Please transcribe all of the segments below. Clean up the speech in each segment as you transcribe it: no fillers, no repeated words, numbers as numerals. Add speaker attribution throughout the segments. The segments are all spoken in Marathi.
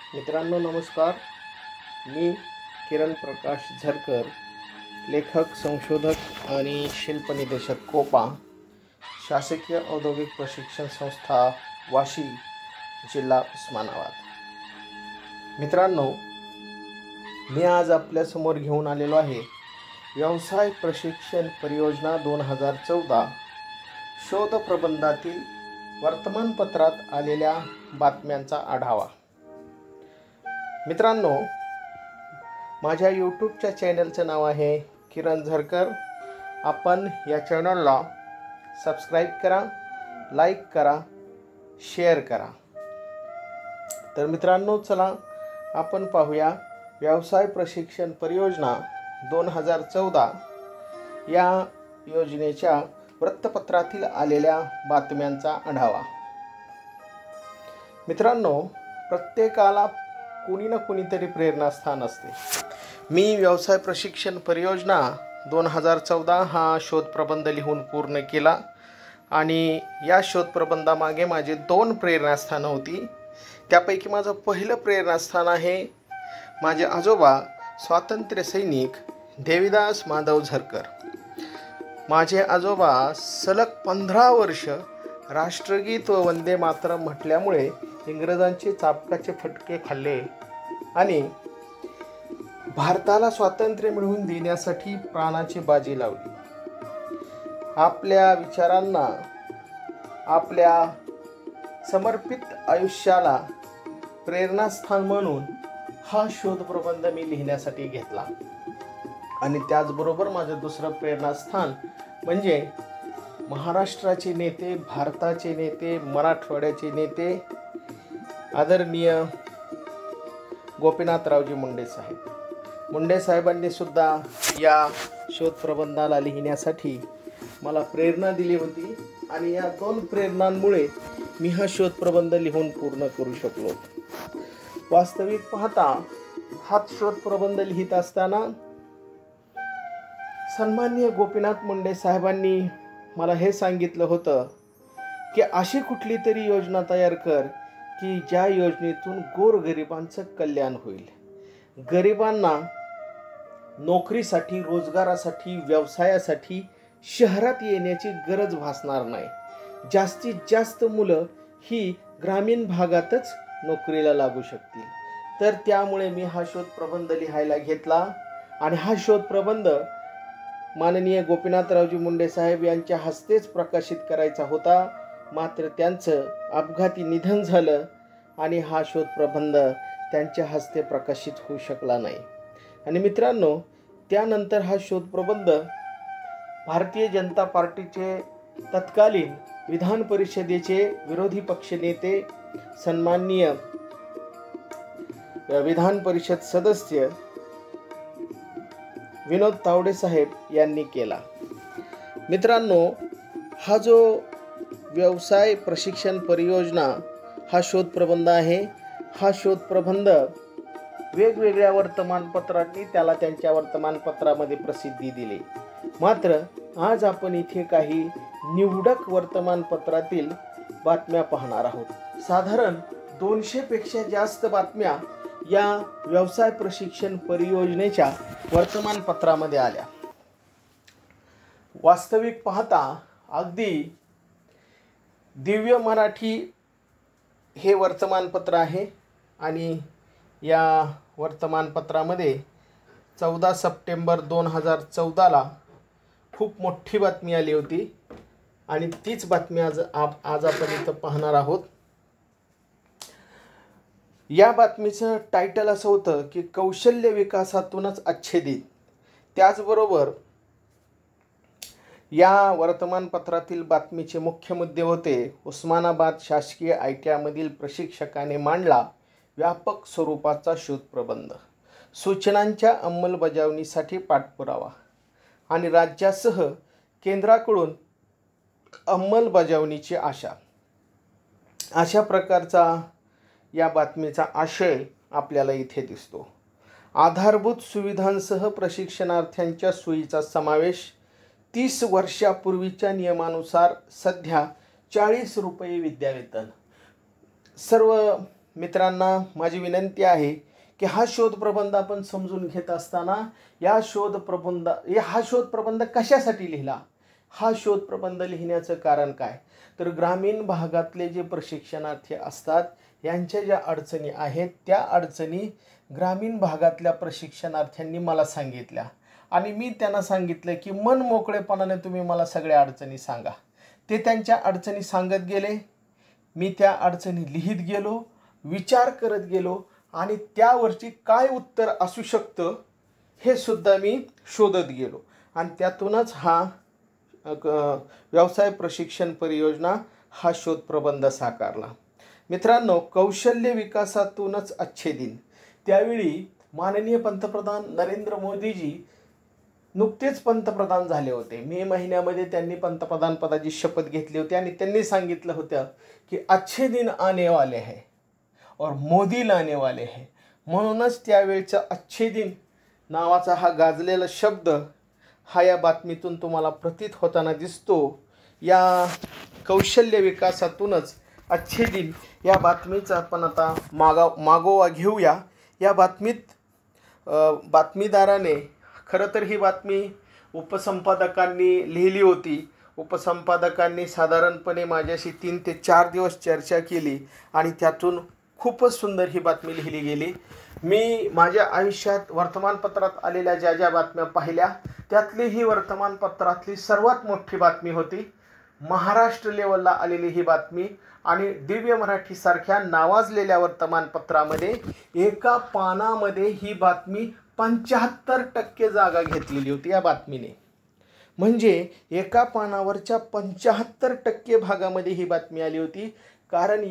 Speaker 1: मित्रांनो नमस्कार. मी किरण प्रकाश झरकर, लेखक, संशोधक आणि शिल्पनिदेशक कोपा, शासकीय औद्योगिक प्रशिक्षण संस्था वाशी, जिल्हा उस्मानाबाद. मित्रांनो, मी आज आपल्यासमोर घेऊन आलेलो आहे व्यवसाय प्रशिक्षण परियोजना 2014 शोध प्रबंधातील वर्तमानपत्रात आलेल्या बातम्यांचा आढावा. मित्रांनो, माझ्या यूट्यूबच्या चॅनलचं नाव आहे किरण झरकर. आपण या चॅनलला सबस्क्राईब करा, लाईक करा, शेअर करा. तर मित्रांनो, चला आपण पाहूया व्यवसाय प्रशिक्षण परियोजना 2014 या योजनेच्या वृत्तपत्रातील आलेल्या बातम्यांचा आढावा. मित्रांनो, प्रत्येकाला कोणी ना कोणीतरी प्रेरणास्थान असते. मी व्यवसाय प्रशिक्षण परियोजना 2014 हा शोधप्रबंध लिहून पूर्ण केला आणि या शोधप्रबंधामागे माझे 2 प्रेरणास्थानं होती. त्यापैकी माझं पहिलं प्रेरणास्थान आहे माझे आजोबा स्वातंत्र्य सैनिक देवीदास माधव झरकर. माझे आजोबा सलग 15 वर्ष राष्ट्रगीत व वंदे मातरम म्हटल्यामुळे इंग्रजांचे चाबकाचे फटके खाल्ले आणि भारताला स्वातंत्र्य मिळवून देण्यासाठी प्राणाची बाजी लावली. आपल्या विचारांना, आपल्या समर्पित आयुष्याला प्रेरणास्थान म्हणून हा शोधप्रबंध मी लिहिण्यासाठी घेतला. आणि त्याचबरोबर माझं दुसरं प्रेरणास्थान म्हणजे महाराष्ट्राचे नेते, भारताचे नेते, मराठवाड्याचे नेते आदरणीय गोपीनाथरावजी मुंडे साहेब. मुंडे साहेबांनी सुद्धा या शोधप्रबंधाला लिहिण्यासाठी मला प्रेरणा दिली होती आणि या 2 प्रेरणांमुळे मी हा शोधप्रबंध लिहून पूर्ण करू शकलो. वास्तविक पाहता हा शोधप्रबंध लिहित असताना सन्माननीय गोपीनाथ मुंडे साहेबांनी मला हे सांगितलं होतं की अशी कुठली तरी योजना तयार कर की ज्या योजनेतून गोरगरिबांचं कल्याण होईल. गरिबांना नोकरीसाठी, रोजगारासाठी, व्यवसायासाठी शहरात येण्याची गरज भासणार नाही. जास्तीत जास्त मुलं ही ग्रामीण भागातच नोकरीला लागू शकतील. तर त्यामुळे मी हा शोधप्रबंध लिहायला घेतला आणि हा शोधप्रबंध माननीय गोपीनाथरावजी मुंडे साहेब यांच्या हस्तेच प्रकाशित करायचा होता. मात्र त्यांचं अपघाती निधन झालं आणि हा शोधप्रबंध त्यांच्या हस्ते प्रकाशित होऊ शकला नाही. आणि मित्रांनो, त्यानंतर हा शोधप्रबंध भारतीय जनता पार्टीचे तत्कालीन विधान परिषदेचे विरोधी पक्षनेते, सन्माननीय विधान परिषद सदस्य विनोद तावडे साहेब यांनी केला. मित्रांनो, हा जो व्यवसाय प्रशिक्षण परियोजना हा शोधप्रबंध आहे, हा शोधप्रबंध वेगवेगळ्या वर्तमानपत्रांनी त्याला त्यांच्या वर्तमानपत्रामध्ये प्रसिद्धी दिली. मात्र आज आपण इथे काही निवडक वर्तमानपत्रातील बातम्या पाहणार आहोत. साधारण 200 पेक्षा जास्त बातम्या या व्यवसाय प्रशिक्षण परियोजनेच्या वर्तमानपत्रामध्ये आल्या. वास्तविक पाहता अगदी दिव्य मराठी हे वर्तमानपत्र आहे आणि या वर्तमानपत्रामध्ये 14 सप्टेंबर 2014ला खूप मोठी बातमी आली होती आणि तीच बातमी आज आपण इथं पाहणार आहोत. या बातमीचं टायटल असं होतं की कौशल्य विकासातूनच अच्छेदित. त्याचबरोबर या वर्तमानपत्रातील बातमीचे मुख्य मुद्दे होते उस्मानाबाद शासकीय ITI मधील प्रशिक्षकाने मांडला व्यापक स्वरूपाचा शोधप्रबंध, सूचनांच्या अंमलबजावणीसाठी पाठपुरावा आणि राज्यासह केंद्राकडून अंमलबजावणीची आशा. अशा प्रकारचा या बातमीचा आशय आपल्याला इथे दिसतो. आधारभूत सुविधांसह प्रशिक्षणार्थ्यांच्या सोयीचा समावेश. 30 वर्षापूर्वीच्या नियमानुसार सध्या 40 रुपये विद्यावेतन. सर्व मित्रांना माझी विनंती आहे की हा शोध प्रबंध आपण समजून घेत असताना हा शोध प्रबंध कशासाठी लिहिला, हा शोध प्रबंध लिहिण्याचं कारण काय, तर ग्रामीण भागातले जे प्रशिक्षणार्थी असतात यांच्या ज्या अडचणी आहेत त्या अडचणी ग्रामीण भागातल्या प्रशिक्षणार्थ्यांनी मला सांगितल्या आणि मी त्यांना सांगितलं की मन मोकळेपणाने तुम्ही मला सगळ्या अडचणी सांगा. ते त्यांच्या अडचणी सांगत गेले, मी त्या अडचणी लिहित गेलो, विचार करत गेलो आणि त्यावरची काय उत्तर असू शकतं हे सुद्धा मी शोधत गेलो आणि त्यातूनच हा व्यवसाय प्रशिक्षण परियोजना हा शोध प्रबंध साकारला. मित्रांनो, कौशल्य विकासातूनच अच्छे दिन, त्यावेळी माननीय पंतप्रधान नरेंद्र मोदीजी नुकतेच पंतप्रधान झाले होते. मे महिन्यामध्ये त्यांनी पंतप्रधान पदाची शपथ घेतली होती आणि त्यांनी सांगितलं होतं की अच्छे दिन आने वाले हैं और मोदी लाने वाले हैं. म्हणूनच त्यावेळचा अच्छे दिन नावाचा हा गाजलेला शब्द हा या बातमीतून तुम्हाला प्रतीत होताना दिसतो. या कौशल्य विकासातूनच अच्छे दिन या बातमीचा आपण आता मागोवा घेऊया. या बातमीदाराने खरं तर ही बातमी उपसंपादकांनी लिहिली होती. उपसंपादकांनी साधारणपणे माझ्याशी 3 ते 4 दिवस चर्चा केली आणि त्यातून खूपच सुंदर ही बातमी लिहिली गेली. मी माझ्या आयुष्यात वर्तमानपत्रात आलेल्या ज्या बातम्या पाहिल्या त्यातली ही वर्तमानपत्रातली सर्वात मोठी बातमी होती. महाराष्ट्र लेवलला आलेली ही बातमी आणि दिव्य मराठीसारख्या नावाजलेल्या वर्तमानपत्रामध्ये एका पानामध्ये ही बातमी 75% जागा घेतलेली होती या बातमीने. म्हणजे एका पानावरच्या 75% भागामध्ये ही बातमी आली होती. कारण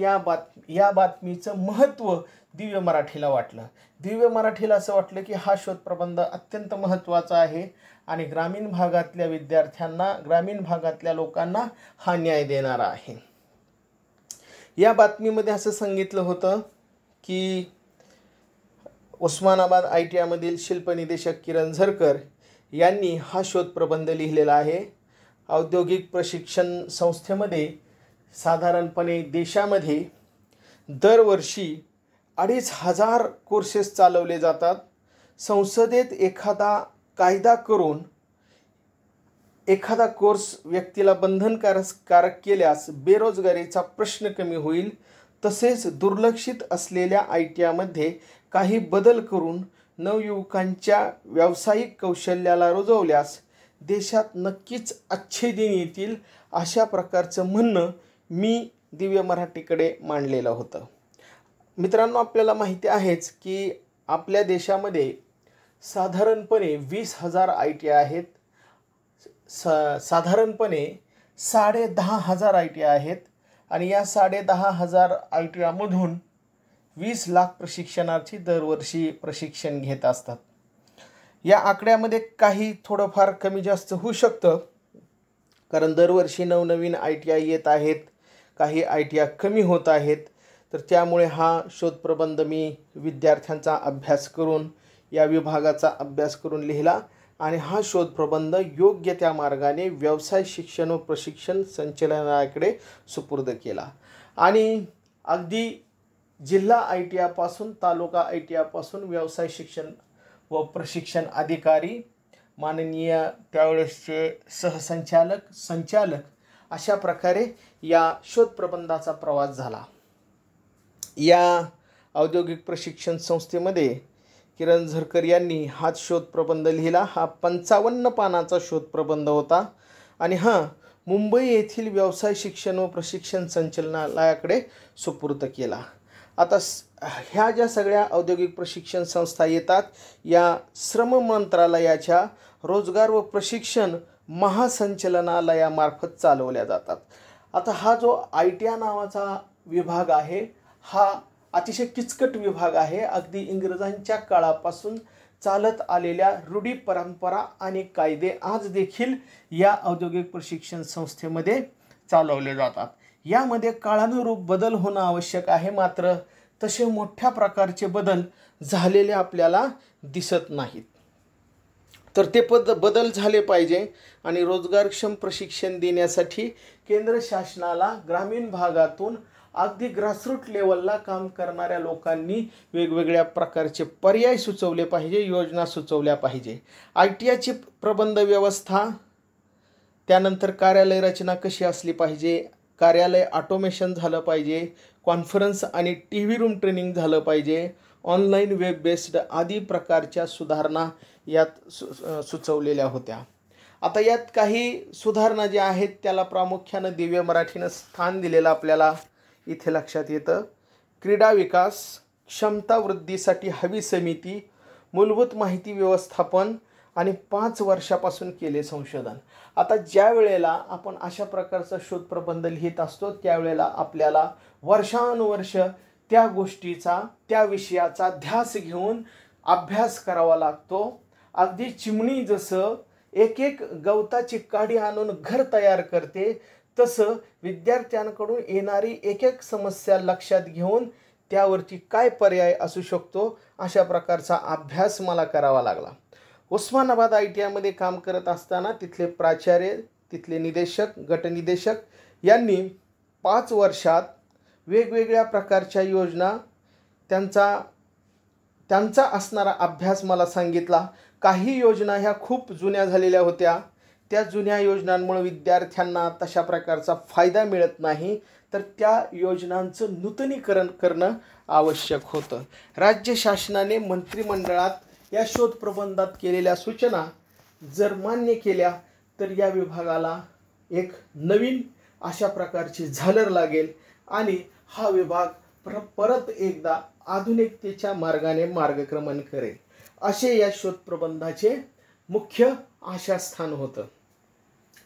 Speaker 1: या बातमीचं महत्त्व दिव्य मराठीला वाटलं. दिव्य मराठीला असं वाटलं की हा शोध प्रबंध अत्यंत महत्त्वाचा आहे आणि ग्रामीण भागातल्या विद्यार्थ्यांना, ग्रामीण भागातल्या लोकांना हा न्याय देणारा आहे. या बातमीमध्ये असं सांगितलं होतं की उस्मानाबाद ITIमधील शिल्पनिदेशक किरण झरकर यांनी हा शोध प्रबंध लिहिलेला आहे. औद्योगिक प्रशिक्षण संस्थेमध्ये साधारणपणे देशामध्ये दरवर्षी 2,500 कोर्सेस चालवले जातात. संसदेत एखादा कायदा करून एखादा कोर्स व्यक्तीला बंधनकारक केल्यास बेरोजगारीचा प्रश्न कमी होईल. तसेच दुर्लक्षित असलेल्या ITIमध्ये काही बदल करून नवयुवकांच्या व्यावसायिक कौशल्याला रुजवल्यास देशात नक्कीच अच्छे दिन येतील, अशा प्रकारचं म्हणणं मी दिव्य मराठीकडे मांडलेलं होतं. मित्रांनो, आपल्याला माहिती आहेच की आपल्या देशामध्ये साधारणपणे 20,000 ITI आहेत. साधारणपणे 10,500 ITI आहेत आणि या 10,500 ITIमधून 20 लाख प्रशिक्षणार्थी दरवर्षी प्रशिक्षण घेत असतात. या आकड्यामध्ये काही थोडंफार कमी जास्त होऊ शकतं, कारण दरवर्षी नवनवीन ITI येत आहेत, काही ITI कमी होत आहेत. तर त्यामुळे हा शोध प्रबंध मी विद्यार्थ्यांचा अभ्यास करून, या विभागाचा अभ्यास करून लिहिला आणि हा शोध प्रबंध योग्य त्या मार्गाने व्यवसाय शिक्षण व प्रशिक्षण संचालनालयाकडे सुपूर्द केला. आणि अगदी जिल्हा ITI पासून, तालुका ITI पासून व्यवसाय शिक्षण व प्रशिक्षण अधिकारी, माननीय त्यावेळेसचे संचालक अशा प्रकारे या शोध प्रबंधाचा प्रवास झाला. या औद्योगिक प्रशिक्षण संस्थेमध्ये किरण झरकर यांनी हा शोध प्रबंध लिहिला. हा 55 पानाचा शोध प्रबंध होता आणि हा मुंबई येथील व्यवसाय शिक्षण व प्रशिक्षण संचालनालयाकडे सुपूर्द केला. आता ह्या ज्या सगळ्या औद्योगिक प्रशिक्षण संस्था येतात या श्रम मंत्रालयाच्या रोजगार व प्रशिक्षण महासंचालनालयामार्फत चालवल्या जातात. आता हा जो ITI नावाचा विभाग आहे हा अतिशय किचकट विभाग आहे. अगदी इंग्रजांच्या काळापासून चालत आलेल्या रूढी, परंपरा आणि कायदे आज देखील या औद्योगिक प्रशिक्षण संस्थेमध्ये चालवले जातात. यामध्ये काळानुरूप बदल होणं आवश्यक आहे, मात्र तसे मोठ्या प्रकारचे बदल झालेले आपल्याला दिसत नाहीत. तर ते बदल झाले पाहिजे आणि रोजगारक्षम प्रशिक्षण देण्यासाठी केंद्र शासनाला ग्रामीण भागातून अगदी ग्रासरूट लेवलला काम करणाऱ्या लोकांनी वेगवेगळ्या प्रकारचे पर्याय सुचवले पाहिजे, योजना सुचवल्या पाहिजे. ITIची प्रबंध व्यवस्था, त्यानंतर कार्यालय रचना कशी असली पाहिजे, कार्यालय ऑटोमेशन झालं पाहिजे, कॉन्फरन्स आणि TV रूम ट्रेनिंग झालं पाहिजे, ऑनलाईन वेब बेस्ड आदी प्रकारच्या सुधारणा यात सुचवलेल्या होत्या. आता यात काही सुधारणा ज्या आहेत त्याला प्रामुख्यानं दिव्य मराठीनं स्थान दिलेलं आपल्याला इथे लक्षात येतं. क्रीडा विकास, क्षमता वृद्धीसाठी हवी समिती, मूलभूत माहिती व्यवस्थापन आणि 5 वर्षापासून केले संशोधन. आता ज्या वेळेला आपण अशा प्रकारचा शोधप्रबंध लिहित असतो त्यावेळेला आपल्याला वर्षानुवर्ष त्या गोष्टीचा, त्या विषयाचा ध्यास घेऊन अभ्यास करावा लागतो. अगदी चिमणी जसं एक एक गवताची काडी आणून घर तयार करते, तसं विद्यार्थ्यांकडून येणारी एक एक समस्या लक्षात घेऊन त्यावरती काय पर्याय असू शकतो अशा प्रकारचा अभ्यास मला करावा लागला. उस्मानाबाद ITIमध्ये काम करत असताना तिथले प्राचार्य, तिथले निदेशक, गटनिदेशक यांनी 5 वर्षात वेगवेगळ्या प्रकारच्या योजना, त्यांचा असणारा अभ्यास मला सांगितला. काही योजना ह्या खूप जुन्या झालेल्या होत्या. त्या जुन्या योजनांमुळे विद्यार्थ्यांना तशा प्रकारचा फायदा मिळत नाही, तर त्या योजनांचं नूतनीकरण करणं आवश्यक होतं. राज्य शासनाने मंत्रिमंडळात या शोधप्रबंधात केलेल्या सूचना जर मान्य केल्या तर या विभागाला एक नवीन अशा प्रकारची झालर लागेल आणि हा विभाग परत एकदा आधुनिकतेच्या मार्गाने मार्गक्रमण करेल, असे या शोधप्रबंधाचे मुख्य आशास्थान होतं.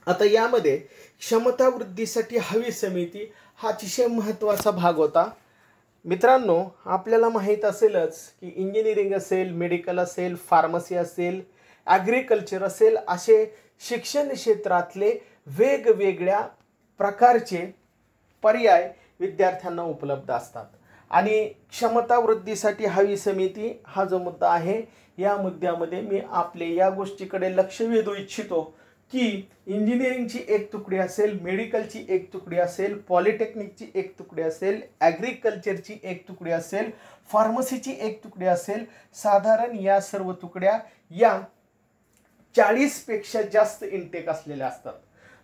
Speaker 1: आता यामध्ये क्षमता वृद्धीसाठी हवी समिती हा अतिशय महत्त्वाचा भाग होता. मित्रांनो, आपल्याला माहीत असेलच की इंजिनिअरिंग असेल, मेडिकल असेल, फार्मसी असेल, ॲग्रिकल्चर असेल, असे शिक्षण क्षेत्रातले वेगवेगळ्या प्रकारचे पर्याय विद्यार्थ्यांना उपलब्ध असतात. आणि क्षमता वृद्धीसाठी हवी समिती हा जो मुद्दा आहे, या मुद्द्यामध्ये मी आपले या गोष्टीकडे लक्ष वेधू इच्छितो की इंजिनिअरिंगची एक तुकडी असेल, मेडिकलची एक तुकडी असेल, पॉलिटेक्निकची एक तुकडी असेल, ॲग्रिकल्चरची एक तुकडी असेल, फार्मसीची एक तुकडी असेल, साधारण या सर्व तुकड्या या 40पेक्षा जास्त इंटेक असलेल्या असतात.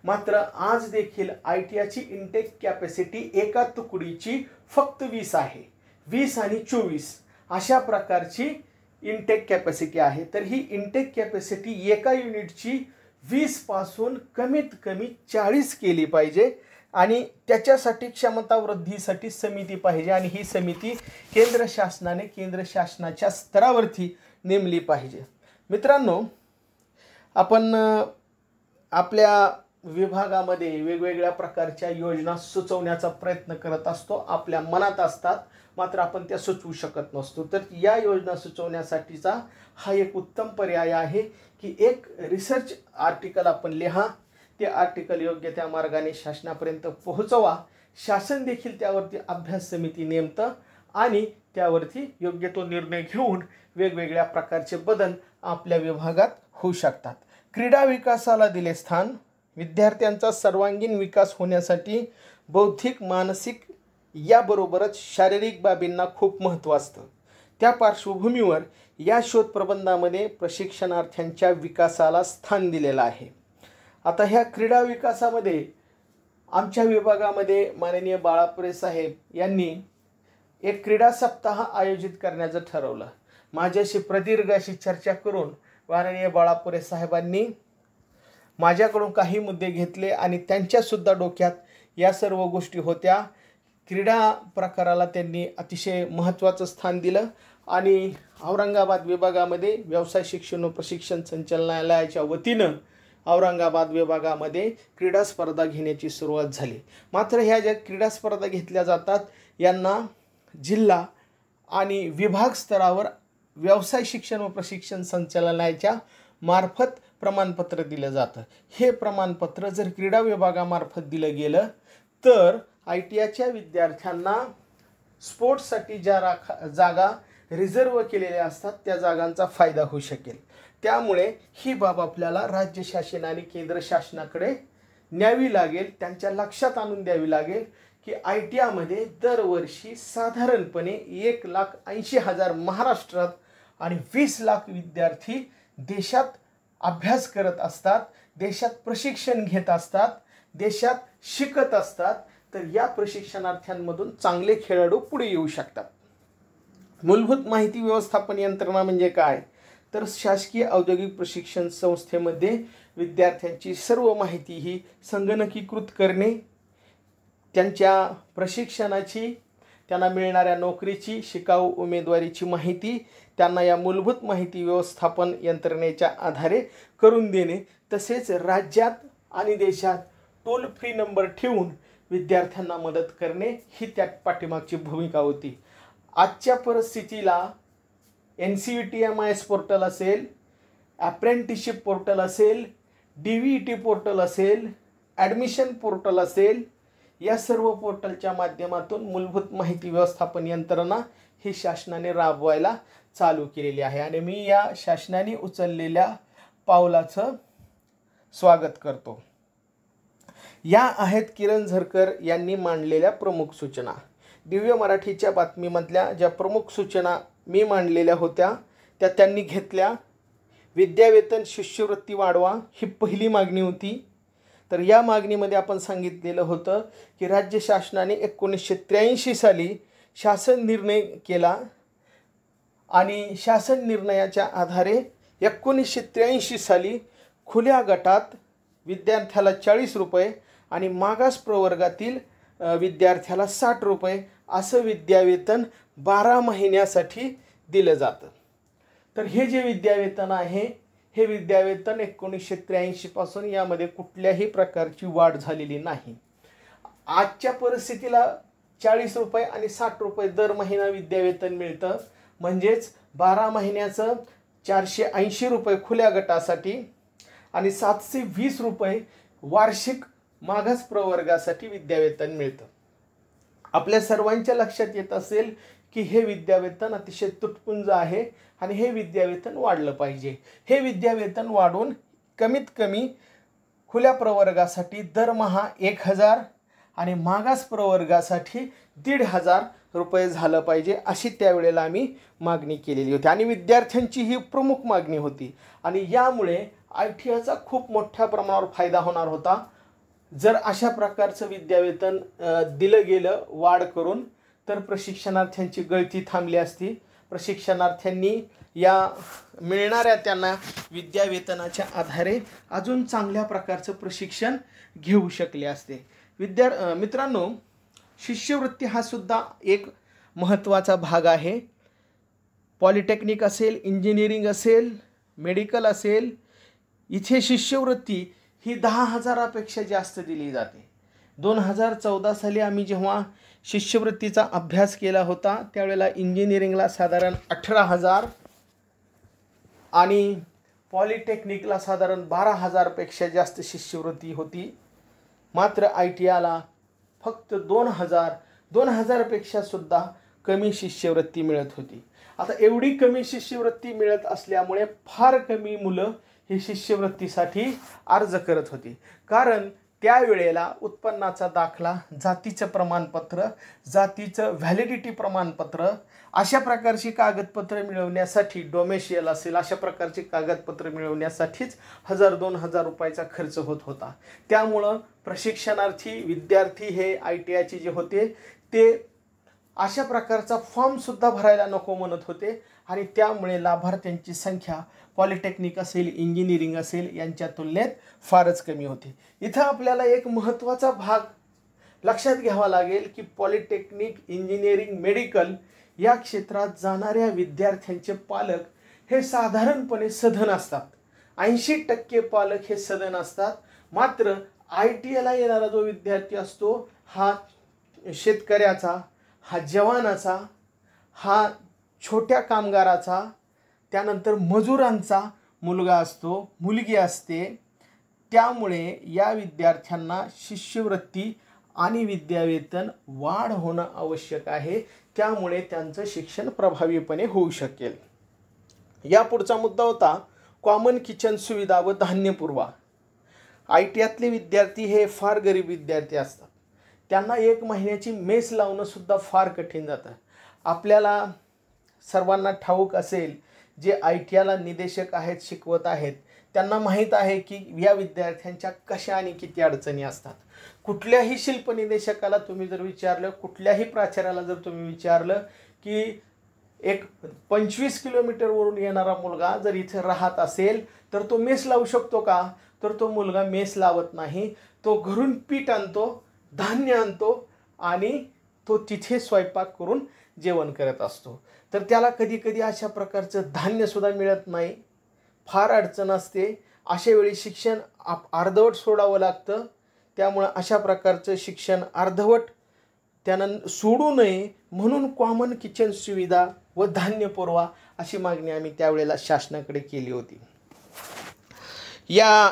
Speaker 1: मात्र आज देखील ITIची इंटेक कॅपॅसिटी एका तुकडीची फक्त 20 आहे. 20 आणि 24 अशा प्रकारची इंटेक कॅपॅसिटी आहे. तर ही इंटेक कॅपॅसिटी एका युनिटची 20 पासून कमीत कमी 40 केली पाहिजे आणि त्याच्यासाठी क्षमता वृद्धीसाठी समिती पाहिजे आणि ही समिती केंद्र शासनाच्या स्तरावरती नेमली पाहिजे. मित्रांनो, आपण आपल्या विभागामध्ये वेगवेगळ्या प्रकारच्या योजना सुचवण्याचा प्रयत्न करत असतो. आपल्या मनात असतात, मात्र आपण त्या सुचवू शकत नसतो. तर या योजना सुचवण्यासाठीचा हा एक उत्तम पर्याय आहे की एक रिसर्च आर्टिकल आपण लिहा, ते आर्टिकल योग्य त्या मार्गाने शासनापर्यंत पोहोचवा, शासन देखील त्यावरती अभ्यास समिती नेमतं आणि त्यावरती योग्य तो निर्णय घेऊन वेगवेगळ्या प्रकारचे बदल आपल्या विभागात होऊ शकतात. क्रीडा विकासाला दिले स्थान. विद्यार्थ्यांचा सर्वांगीण विकास होण्यासाठी बौद्धिक, मानसिक याबरोबरच शारीरिक बाबींना खूप महत्त्व असतं. त्या पार्श्वभूमीवर या शोधप्रबंधामध्ये प्रशिक्षणार्थ्यांच्या विकासाला स्थान दिलेलं आहे. आता ह्या क्रीडा विकासामध्ये आमच्या विभागामध्ये माननीय बाळापुरे साहेब यांनी एक क्रीडा सप्ताह आयोजित करण्याचं ठरवलं. माझ्याशी प्रदीर्घ अशी चर्चा करून माननीय बाळापुरे साहेबांनी माझ्याकडून काही मुद्दे घेतले आणि त्यांच्यासुद्धा डोक्यात या सर्व गोष्टी होत्या. क्रीडा प्रकाराला त्यांनी अतिशय महत्त्वाचं स्थान दिलं आणि औरंगाबाद विभागामध्ये व्यवसाय शिक्षण व प्रशिक्षण संचालनालयाच्या वतीनं औरंगाबाद विभागामध्ये क्रीडा स्पर्धा घेण्याची सुरुवात झाली. मात्र ह्या ज्या क्रीडा स्पर्धा घेतल्या जातात यांना जिल्हा आणि विभाग स्तरावर व्यवसाय शिक्षण व प्रशिक्षण संचालनालयाच्या मार्फत प्रमाणपत्र दिलं जातं. हे प्रमाणपत्र जर क्रीडा विभागामार्फत दिलं गेलं तर ITIच्या विद्यार्थ्यांना स्पोर्ट्ससाठी ज्या जागा रिझर्व केलेल्या असतात त्या जागांचा फायदा होऊ शकेल. त्यामुळे ही बाब आपल्याला राज्य शासन आणि केंद्र शासनाकडे न्यावी लागेल, त्यांच्या लक्षात आणून द्यावी लागेल की ITI मध्ये दरवर्षी साधारणपणे 1,80,000 महाराष्ट्रात आणि 20 लाख विद्यार्थी देशात अभ्यास करत असतात, देशात प्रशिक्षण घेत असतात, देशात शिकत असतात. तर या प्रशिक्षणार्थ्यांमधून चांगले खेळाडू पुढे येऊ शकतात. मूलभूत माहिती व्यवस्थापन यंत्रणा म्हणजे काय? तर शासकीय औद्योगिक प्रशिक्षण संस्थेमध्ये विद्यार्थ्यांची सर्व माहिती ही संगणकीकृत करणे, त्यांच्या प्रशिक्षणाची, त्यांना मिळणाऱ्या नोकरीची, शिकाऊ उमेदवारीची माहिती त्यांना या मूलभूत माहिती व्यवस्थापन यंत्रणेच्या आधारे करून देणे, तसेच राज्यात आणि देशात टोल फ्री नंबर ठेवून विद्यार्थ्यांना मदत करणे ही त्या पाठीमागची भूमिका होती. आजच्या परिस्थितीला NCVT-MIS पोर्टल असेल, अप्रेंटिसशिप पोर्टल असेल, DVET पोर्टल असेल, ॲडमिशन पोर्टल असेल, या सर्व पोर्टलच्या माध्यमातून मूलभूत माहिती व्यवस्थापन यंत्रणा ही शासनाने राबवायला चालू केलेली आहे आणि मी या शासनाने उचललेल्या पावलाचं स्वागत करतो. या आहेत किरण झरकर यांनी मांडलेल्या प्रमुख सूचना. दिव्य मराठीच्या बातमीमधल्या ज्या प्रमुख सूचना मी मांडलेल्या होत्या त्या त्यांनी घेतल्या. विद्यावेतन शिष्यवृत्ती वाढवा ही पहिली मागणी होती. तर या मागणीमध्ये आपण सांगितलेलं होतं की राज्य शासनाने 1983 साली शासन निर्णय केला आणि शासन निर्णयाच्या आधारे 1983 साली खुल्या गटात विद्यार्थ्याला 40 रुपये आणि मागास प्रवर्गातील विद्यार्थ्याला 60 रुपये असं विद्यावेतन 12 महिन्यासाठी दिलं जातं. तर हे जे विद्यावेतन आहे हे विद्यावेतन 1983 पासून यामध्ये कुठल्याही प्रकारची वाढ झालेली नाही. आजच्या परिस्थितीला 40 रुपये आणि 60 रुपये दर महिना विद्यावेतन मिळतं, म्हणजेच 12 महिन्याचं 480 रुपये खुल्या गटासाठी आणि 720 रुपये वार्षिक मागास प्रवर्गासाठी विद्यावेतन मिळतं. आपल्या सर्वांच्या लक्षात येत असेल की हे विद्यावेतन अतिशय तुटपुंज आहे आणि हे विद्यावेतन वाढलं पाहिजे. हे विद्यावेतन वाढून कमीत कमी खुल्या प्रवर्गासाठी दरमहा 1,000 आणि मागास प्रवर्गासाठी 1,500 रुपये झालं पाहिजे अशी त्यावेळेला आम्ही मागणी केलेली होती आणि विद्यार्थ्यांची ही प्रमुख मागणी होती आणि यामुळे ITIचा खूप मोठ्या प्रमाणावर फायदा होणार होता. जर अशा प्रकारचं विद्यावेतन दिलं गेलं वाढ करून तर प्रशिक्षणार्थ्यांची गळती थांबली असती. प्रशिक्षणार्थ्यांनी या मिळणाऱ्या त्यांना विद्यावेतनाच्या आधारे अजून चांगल्या प्रकारचं प्रशिक्षण घेऊ शकले असते. मित्रांनो, शिष्यवृत्ती हा सुद्धा एक महत्त्वाचा भाग आहे. पॉलिटेक्निक असेल, इंजिनिअरिंग असेल, मेडिकल असेल, इथे शिष्यवृत्ती ही 10,000पेक्षा जास्त दिली जाते. 2014 साली आम्ही जेव्हा शिष्यवृत्तीचा अभ्यास केला होता त्यावेळेला इंजिनिअरिंगला साधारण 18,000 आणि पॉलिटेक्निकला साधारण 12,000पेक्षा जास्त शिष्यवृत्ती होती. मात्र ITIला फक्त 2,000पेक्षा सुद्धा कमी शिष्यवृत्ती मिळत होती. आता एवढी कमी शिष्यवृत्ती मिळत असल्यामुळे फार कमी मुलं ही शिष्यवृत्तीसाठी अर्ज करत होती. कारण त्यावेळेला उत्पन्नाचा दाखला, जातीचं प्रमाणपत्र, जातीचं व्हॅलिडिटी प्रमाणपत्र अशा प्रकारची कागदपत्र मिळवण्यासाठी, डोमेशियल असेल अशा प्रकारची कागदपत्र मिळवण्यासाठीच 1,000-2,000 रुपयाचा खर्च होत होता. त्यामुळं प्रशिक्षणार्थी विद्यार्थी हे ITIचे जे होते ते अशा प्रकारचा फॉर्मसुद्धा भरायला नको म्हणत होते आणि त्यामुळे लाभार्थ्यांची संख्या पॉलिटेक्निक असेल, इंजिनिअरिंग असेल यांच्या तुलनेत फारच कमी होती. इथं आपल्याला एक महत्त्वाचा भाग लक्षात घ्यावा लागेल की पॉलिटेक्निक, इंजिनिअरिंग, मेडिकल या क्षेत्रात जाणाऱ्या विद्यार्थ्यांचे पालक हे साधारणपणे सधन असतात. 80% पालक हे सधन असतात. मात्र ITIला येणारा जो विद्यार्थी असतो हा शेतकऱ्याचा, हा जवानाचा, हा छोट्या कामगाराचा, त्यानंतर मजुरांचा मुलगा असतो, मुलगी असते. त्यामुळे या विद्यार्थ्यांना शिष्यवृत्ती आणि विद्यावेतन वाढ होणं आवश्यक आहे. त्यामुळे त्यांचं शिक्षण प्रभावीपणे होऊ शकेल. या पुढचा मुद्दा होता कॉमन किचन सुविधा व धान्य पुरवा. ITIतले विद्यार्थी हे फार गरीब विद्यार्थी असतात. त्यांना 1 महिन्याची मेस लावणं सुद्धा फार कठीण जातं. आपल्याला सर्वांना ठाऊक असेल, जे ITIला निदेशक आहेत, शिकवत आहेत, त्यांना माहीत आहे की या विद्यार्थ्यांच्या कशा आणि किती अडचणी असतात. कुठल्याही शिल्पनिदेशकाला तुम्ही जर विचारलं, कुठल्याही प्राचार्याला जर तुम्ही विचारलं की एक 25 किलोमीटरवरून येणारा मुलगा जर इथे राहत असेल तर तो मेस लावू शकतो का, तर तो मुलगा मेस लावत नाही. तो घरून पीठ आणतो, धान्य आणतो आणि तो तिथे स्वयंपाक करून जेवण करत असतो. तर त्याला कधी कधी अशा प्रकारचं धान्यसुद्धा मिळत नाही, फार अडचण असते. अशा वेळी शिक्षण अर्धवट सोडावं लागतं. त्यामुळं अशा प्रकारचं शिक्षण अर्धवट त्यानं सोडू नये म्हणून कॉमन किचन सुविधा व धान्य पुरवा अशी मागणी आम्ही त्यावेळेला शासनाकडे केली होती. या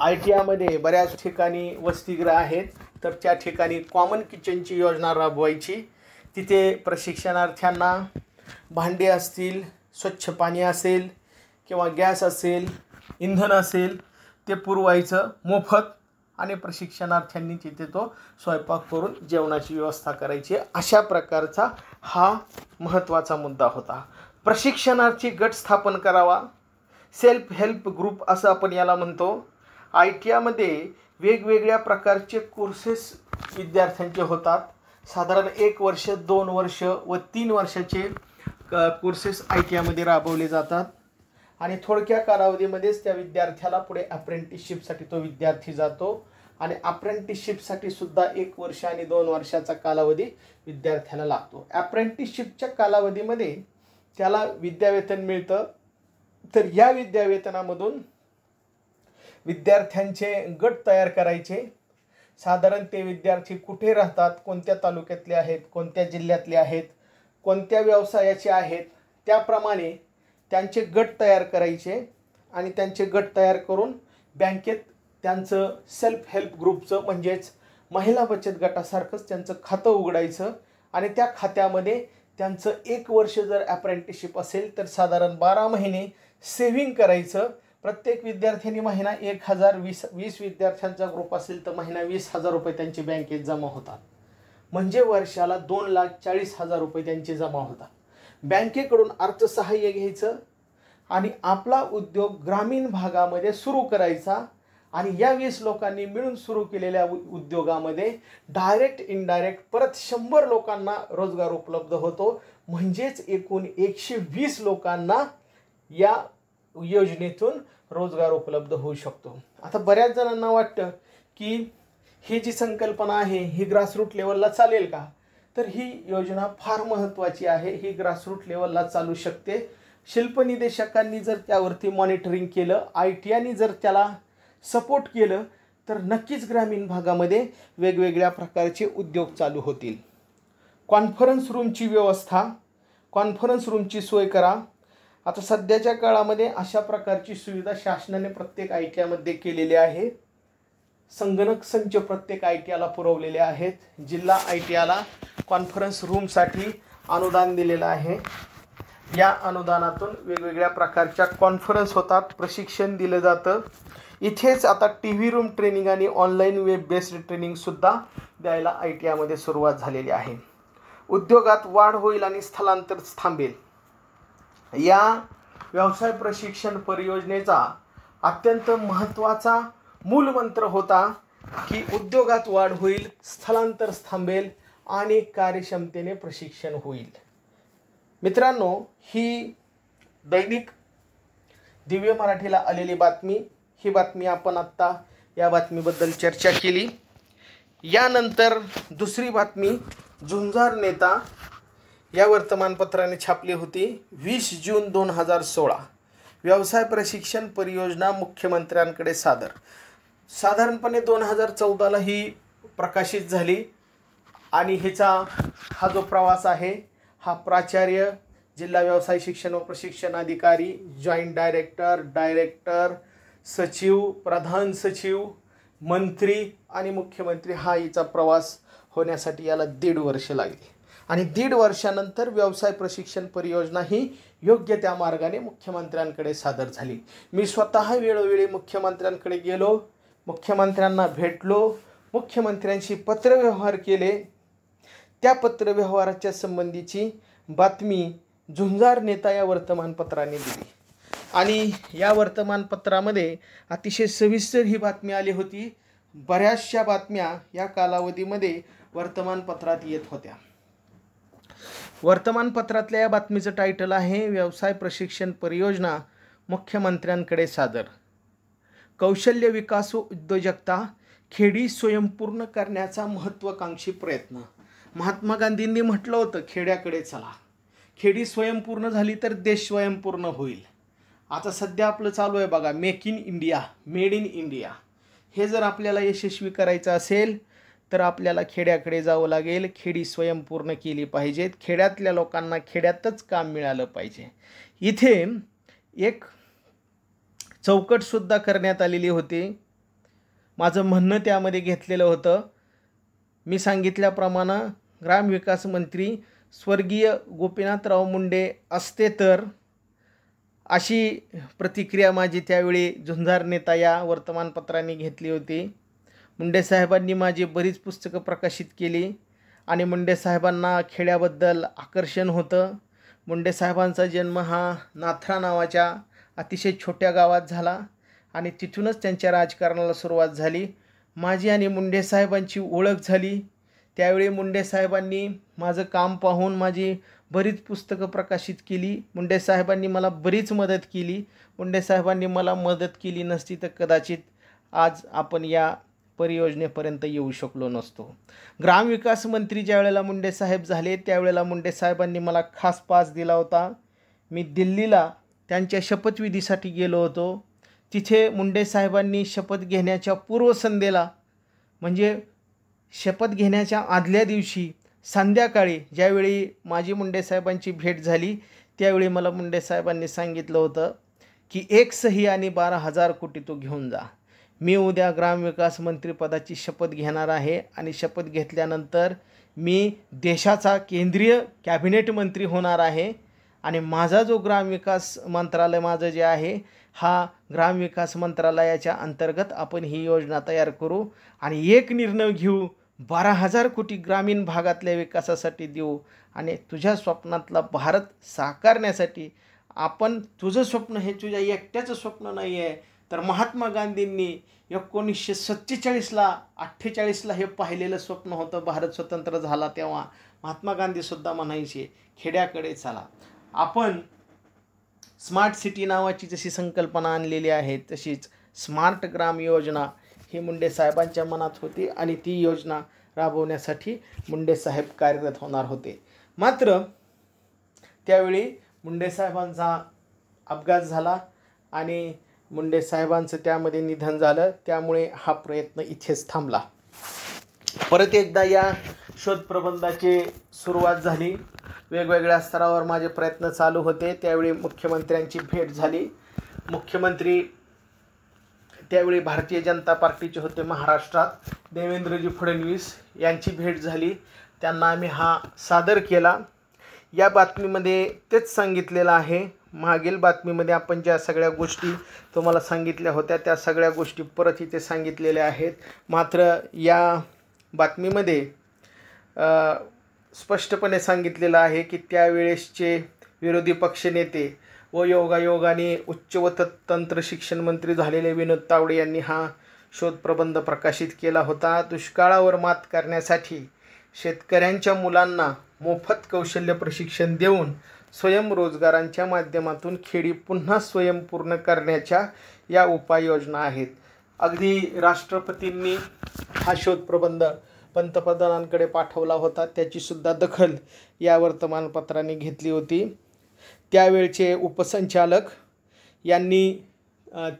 Speaker 1: ITIमध्ये बऱ्याच ठिकाणी वसतिगृह आहेत, तर त्या ठिकाणी कॉमन किचनची योजना राबवायची. तिथे प्रशिक्षणार्थ्यांना भांडे असतील, स्वच्छ पाणी असेल किंवा गॅस असेल, इंधन असेल ते पुरवायचं मोफत आणि प्रशिक्षणार्थ्यांनी तिथे तो स्वयंपाक करून जेवणाची व्यवस्था करायची. अशा प्रकारचा हा महत्त्वाचा मुद्दा होता. प्रशिक्षणार्थी गट स्थापन करावा, सेल्फ हेल्प ग्रुप असं आपण याला म्हणतो. ITIमध्ये वेगवेगळ्या प्रकारचे कोर्सेस विद्यार्थ्यांचे होतात. साधारण 1 वर्ष, 2 वर्ष व 3 वर्षाचे कोर्सेस ITIमध्ये राबवले जातात आणि थोडक्या कालावधीमध्येच त्या विद्यार्थ्याला पुढे अप्रेंटिसशिपसाठी तो विद्यार्थी जातो आणि अप्रेंटिसशिपसाठी सुद्धा 1 वर्ष आणि 2 वर्षाचा कालावधी विद्यार्थ्याला लागतो. अप्रेंटिसशिपच्या कालावधीमध्ये त्याला विद्यावेतन मिळतं. तर या विद्यावेतनामधून विद्यार्थ्यांचे गट तयार करायचे. साधारण ते विद्यार्थी कुठे राहतात, कोणत्या तालुक्यातले आहेत, कोणत्या जिल्ह्यातले आहेत, कोणत्या व्यवसायाचे आहेत, त्याप्रमाणे त्यांचे गट तयार करायचे आणि त्यांचे गट तयार करून बँकेत त्यांचं सेल्फ हेल्प ग्रुपचं म्हणजेच महिला बचत गटासारखंच त्यांचं खातं उघडायचं आणि त्या खात्यामध्ये त्यांचं 1 वर्ष जर अप्रेंटिसशिप असेल तर साधारण 12 महिने सेव्हिंग करायचं. प्रत्येक विद्यार्थ्यांनी महिना 1000, 20 विद्यार्थ्यांचा ग्रुप असेल तर महिना 20,000 रुपये त्यांची बँकेत जमा होतात. म्हणजे वर्षाला 2,40,000 रुपये त्यांचे जमा होतात. बँकेकडून अर्थसहाय्य घ्यायचं आणि आपला उद्योग ग्रामीण भागामध्ये सुरू करायचा आणि या 20 लोकांनी मिळून सुरू केलेल्या उद्योगामध्ये डायरेक्ट इनडायरेक्ट परत 100 लोकांना रोजगार उपलब्ध होतो. म्हणजेच एकूण 120 लोकांना या योजनेतून रोजगार उपलब्ध होऊ शकतो. आता बऱ्याच जणांना वाटतं की ही जी संकल्पना आहे ही ग्रासरूट लेवलला चालेल का, तर ही योजना फार महत्त्वाची आहे. ही ग्रासरूट लेवलला चालू शकते. शिल्पनिदेशकांनी जर त्यावरती मॉनिटरिंग केलं, ITIने जर त्याला सपोर्ट केलं तर नक्कीच ग्रामीण भागामध्ये वेगवेगळ्या प्रकारचे उद्योग चालू होतील. कॉन्फरन्स रूमची व्यवस्था, कॉन्फरन्स रूमची सोय करा. आता सध्याच्या काळामध्ये अशा प्रकारची सुविधा शासनाने प्रत्येक ITIमध्ये केलेली आहे. संगणक संच प्रत्येक ITIला पुरवलेले आहेत. जिल्हा ITIला कॉन्फरन्स रूमसाठी अनुदान दिलेलं आहे. या अनुदानातून वेगवेगळ्या प्रकारच्या कॉन्फरन्स होतात, प्रशिक्षण दिलं जातं. इथेच आता TV रूम ट्रेनिंग आणि ऑनलाईन वेब बेस्ड ट्रेनिंगसुद्धा द्यायला ITIमध्ये सुरुवात झालेली आहे. उद्योगात वाढ होईल आणि स्थलांतर थांबेल. या व्यवसाय प्रशिक्षण परियोजनेचा अत्यंत महत्त्वाचा मूलमंत्र होता की उद्योगात वाढ होईल, स्थलांतर थांबेल आणि कार्यक्षमतेने प्रशिक्षण होईल. मित्रांनो, ही दैनिक दिव्य मराठीला आलेली बातमी, ही बातमी आपण आत्ता या बातमीबद्दल चर्चा केली. यानंतर दुसरी बातमी झुंजार नेता या वर्तमानपत्राने छापली होती. 20 जून 2016 व्यवसाय प्रशिक्षण परियोजना मुख्यमंत्र्यांकडे सादर. साधारणपणे 2014ला ही प्रकाशित झाली आणि हिचा हा जो प्रवास आहे हा प्राचार्य, जिल्हा व्यवसाय शिक्षण व प्रशिक्षण अधिकारी, जॉईंट डायरेक्टर, डायरेक्टर, सचिव, प्रधान सचिव, मंत्री आणि मुख्यमंत्री हा हिचा प्रवास होण्यासाठी याला 1.5 वर्ष लागली आणि 1.5 वर्षानंतर व्यवसाय प्रशिक्षण परियोजना ही योग्य त्या मार्गाने मुख्यमंत्र्यांकडे सादर झाली. मी स्वतः वेळोवेळी मुख्यमंत्र्यांकडे गेलो, मुख्यमंत्र्यांना भेटलो, मुख्यमंत्र्यांशी पत्रव्यवहार केले. त्या पत्रव्यवहाराच्या संबंधीची बातमी झुंजार नेता या वर्तमानपत्राने दिली आणि या वर्तमानपत्रामध्ये अतिशय सविस्तर ही बातमी आली होती. बऱ्याचशा बातम्या या कालावधीमध्ये वर्तमानपत्रात येत होत्या. वर्तमानपत्रातल्या या बातमीचं टायटल आहे व्यवसाय प्रशिक्षण परियोजना मुख्यमंत्र्यांकडे सादर. कौशल्य विकास व उद्योजकता खेडी स्वयंपूर्ण करण्याचा महत्त्वाकांक्षी प्रयत्न. महात्मा गांधींनी म्हटलं होतं खेड्याकडे चला. खेडी स्वयंपूर्ण झाली तर देश स्वयंपूर्ण होईल. आता सध्या आपलं चालू आहे बघा make in India, made in India. हे जर आपल्याला यशस्वी करायचं असेल तर आपल्याला खेड्याकडे जावं लागेल. खेडी स्वयंपूर्ण केली पाहिजेत. खेड्यातल्या लोकांना खेड्यातच काम मिळालं पाहिजे. इथे एक चौकटसुद्धा करण्यात आलेली होती. माझं म्हणणं त्यामध्ये घेतलेलं होतं. मी सांगितल्याप्रमाणे ग्रामविकास मंत्री स्वर्गीय गोपीनाथराव मुंडे असते तर, अशी प्रतिक्रिया माझी त्यावेळी झुंजार नेता या वर्तमानपत्राने घेतली होती. मुंडे साहेबांनी माझी बरीच पुस्तकं प्रकाशित केली आणि मुंडे साहेबांना खेड्याबद्दल आकर्षण होतं. मुंडे साहेबांचा जन्म हा नाथरा नावाच्या अतिशय छोट्या गावात झाला आणि तिथूनच त्यांच्या राजकारणाला सुरुवात झाली. माझी आणि मुंडे साहेबांची ओळख झाली. त्यावेळी मुंडे साहेबांनी माझं काम पाहून माझी बरीच पुस्तकं प्रकाशित केली. मुंडे साहेबांनी मला बरीच मदत केली. मुंडे साहेबांनी मला मदत केली नसती तर कदाचित आज आपण या परियोजनेपर्यंत येऊ शकलो नसतो. ग्रामविकास मंत्री ज्या वेळेला मुंडे साहेब झाले त्यावेळेला मुंडे साहेबांनी मला खास पास दिला होता. मी दिल्लीला त्यांच्या शपथविधीसाठी गेलो होतो. तिथे मुंडे साहेबांनी शपथ घेण्याच्या पूर्वसंध्येला म्हणजे शपथ घेण्याच्या आदल्या दिवशी संध्याकाळी ज्यावेळी माझी मुंडे साहेबांची भेट झाली त्यावेळी मला मुंडे साहेबांनी सांगितलं होतं की 1 सही आणि 12,000 कोटी तू घेऊन जा. मी उद्या ग्रामविकास मंत्रिपदाची शपथ घेणार आहे आणि शपथ घेतल्यानंतर मी देशाचा केंद्रीय कॅबिनेट मंत्री होणार आहे आणि माझा जो ग्रामविकास मंत्रालय माझं जे आहे हा ग्रामविकास मंत्रालयाच्या अंतर्गत आपण ही योजना तयार करू आणि एक निर्णय घेऊ 12,000 कोटी ग्रामीण भागातल्या विकासासाठी देऊ आणि तुझ्या स्वप्नातला भारत साकारण्यासाठी आपण तुझं स्वप्न हे तुझ्या एकट्याचं स्वप्न नाही आहे तर महात्मा गांधींनी 1947ला 48ला हे पाहिलेलं स्वप्न होतं. भारत स्वतंत्र झाला तेव्हा महात्मा गांधीसुद्धा म्हणायचे खेड्याकडे चला. आपण स्मार्ट सिटी नावाची जशी संकल्पना आणलेली आहे तशीच स्मार्ट ग्राम योजना ही मुंडे साहेबांच्या मनात होती आणि ती योजना राबवण्यासाठी मुंडे साहेब कार्यरत होणार होते. मात्र त्यावेळी मुंडे साहेबांचा अपघात झाला आणि मुंडे साहेबांचं त्यामध्ये निधन झालं. त्यामुळे हा प्रयत्न इथेच थांबला. परत एकदा या शोधप्रबंधाची सुरुवात झाली. वेगवेगळ्या स्तरावर माझे प्रयत्न चालू होते. त्यावेळी मुख्यमंत्र्यांची भेट झाली. मुख्यमंत्री त्यावेळी भारतीय जनता पार्टीचे होते महाराष्ट्रात. देवेंद्रजी फडणवीस यांची भेट झाली. त्यांना आम्ही हा सादर केला. या बातमीमध्ये तेच सांगितलेलं आहे. मागील बातमीमध्ये आपण ज्या सगळ्या गोष्टी तुम्हाला सांगितल्या होत्या त्या सगळ्या गोष्टी परत इथे सांगितलेल्या आहेत. मात्र या बातमीमध्ये स्पष्टपणे सांगितलेलं आहे की त्यावेळेसचे विरोधी पक्षनेते व योगायोगाने उच्च व तंत्र शिक्षण मंत्री झालेले विनोद तावडे यांनी हा शोधप्रबंध प्रकाशित केला होता. दुष्काळावर मात करण्यासाठी शेतकऱ्यांच्या मुलांना मोफत कौशल्य प्रशिक्षण देऊन स्वयंरोजगारांच्या माध्यमातून खेडी पुन्हा स्वयंपूर्ण करण्याच्या या उपाययोजना आहेत. अगदी राष्ट्रपतींनी हा शोधप्रबंध पंतप्रधानांकडे पाठवला होता. त्याचीसुद्धा दखल या वर्तमानपत्राने घेतली होती. त्यावेळचे उपसंचालक यांनी